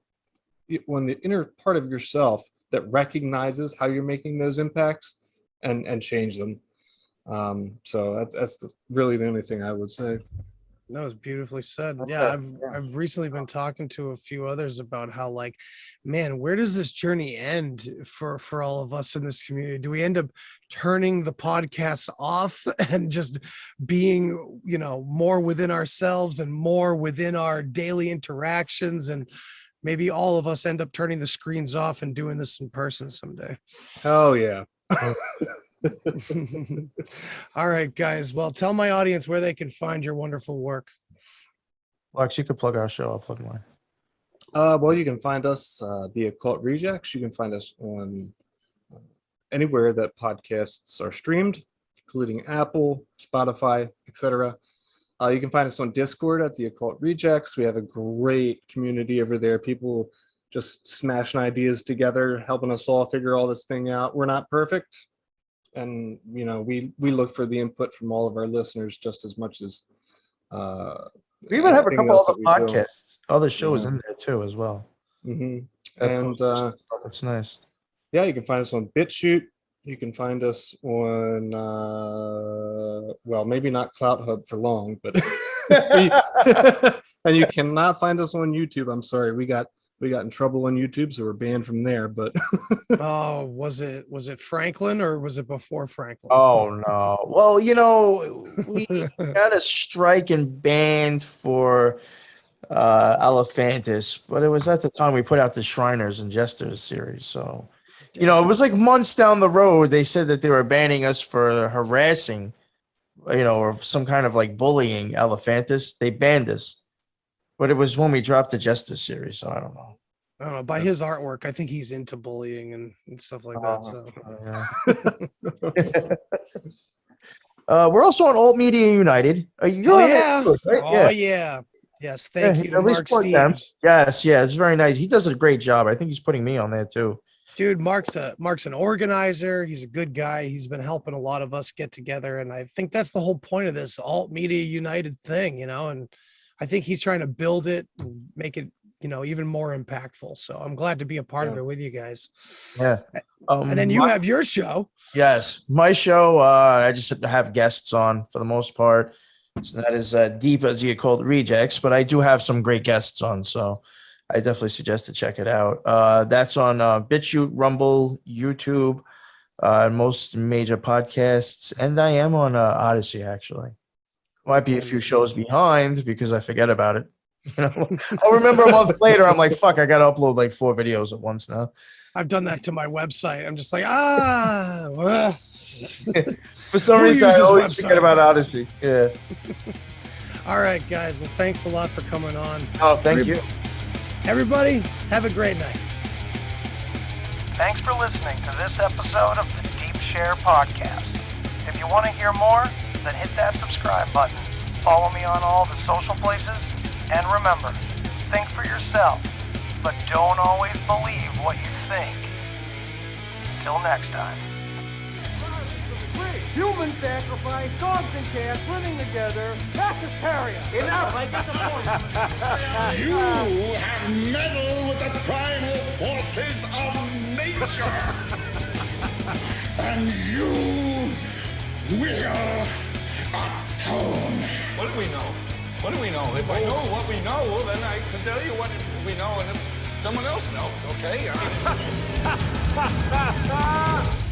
when the inner part of yourself that recognizes how you're making those impacts and change them. So that's really the only thing I would say. That was beautifully said. Okay, Yeah, yeah. I've recently been talking to a few others about how, like, man, where does this journey end for all of us in this community? Do we end up turning the podcast off and just being, more within ourselves and more within our daily interactions, and maybe all of us end up turning the screens off and doing this in person someday? Oh yeah. All right, guys. Well, tell my audience where they can find your wonderful work. Lex, you could plug our show. I'll plug mine. Well, you can find us, the Occult Rejects. You can find us on anywhere that podcasts are streamed, including Apple, Spotify, etc. You can find us on Discord at the Occult Rejects. We have a great community over there. People just smashing ideas together, helping us all figure all this thing out. We're not perfect. And, we look for the input from all of our listeners just as much as We even have a anything couple else other that we do. podcasts, other shows Yeah. in there too, as well. Mhm. That And post- it's nice. yeah, you can find us on BitChute. You can find us on, well, maybe not Clout Hub for long, but and you cannot find us on YouTube. I'm sorry, we got in trouble on YouTube, so we're banned from there. But Oh, was it Franklin, or was it before Franklin? Oh no! Well, we got a strike and banned for Elephantis, but it was at the time we put out the Shriners and Jesters series. So, it was like months down the road. They said that they were banning us for harassing, or some kind of like bullying Elephantis. They banned us, but it was when we dropped the Jesters series. So I don't know. I don't know. By his artwork, I think he's into bullying and stuff like that. So We're also on Alt Media United. You're on yeah. that too, right? Oh yeah. Yes. Thank you to at least Mark plug them. Steves. Yes, it's very nice. He does a great job. I think he's putting me on there too. Dude, Mark's an organizer. He's a good guy. He's been helping a lot of us get together. And I think that's the whole point of this Alt Media United thing, and I think he's trying to build it and make it, even more impactful. So I'm glad to be a part of it with you guys. Yeah. And then you have your show. Yes, my show. I just have guests on for the most part. So that is deep as the Occult Rejects, but I do have some great guests on. So I definitely suggest to check it out. That's on BitChute, Rumble, YouTube, most major podcasts, and I am on Odyssey actually. Might be a few shows behind because I forget about it. I'll remember a month later. I'm like, fuck, I got to upload like 4 videos at once now. I've done that to my website. I'm just like, well. For some Who reason, I uses always forget websites? about Odyssey. Yeah. All right, guys. Well, thanks a lot for coming on. Oh, thank you. Everybody, have a great night. Thanks for listening to this episode of the Deep Share Podcast. If you want to hear more, then hit that subscribe button. Follow me on all the social places. And remember, think for yourself, but don't always believe what you think. Till next time. Human sacrifice, dogs and cats living together, that's hysteria. Enough, I get the point. You have meddled with the primal forces of nature. And you will atone. What do we know? What do we know? If I know what we know, then I can tell you what we know, and if someone else knows, okay? I mean...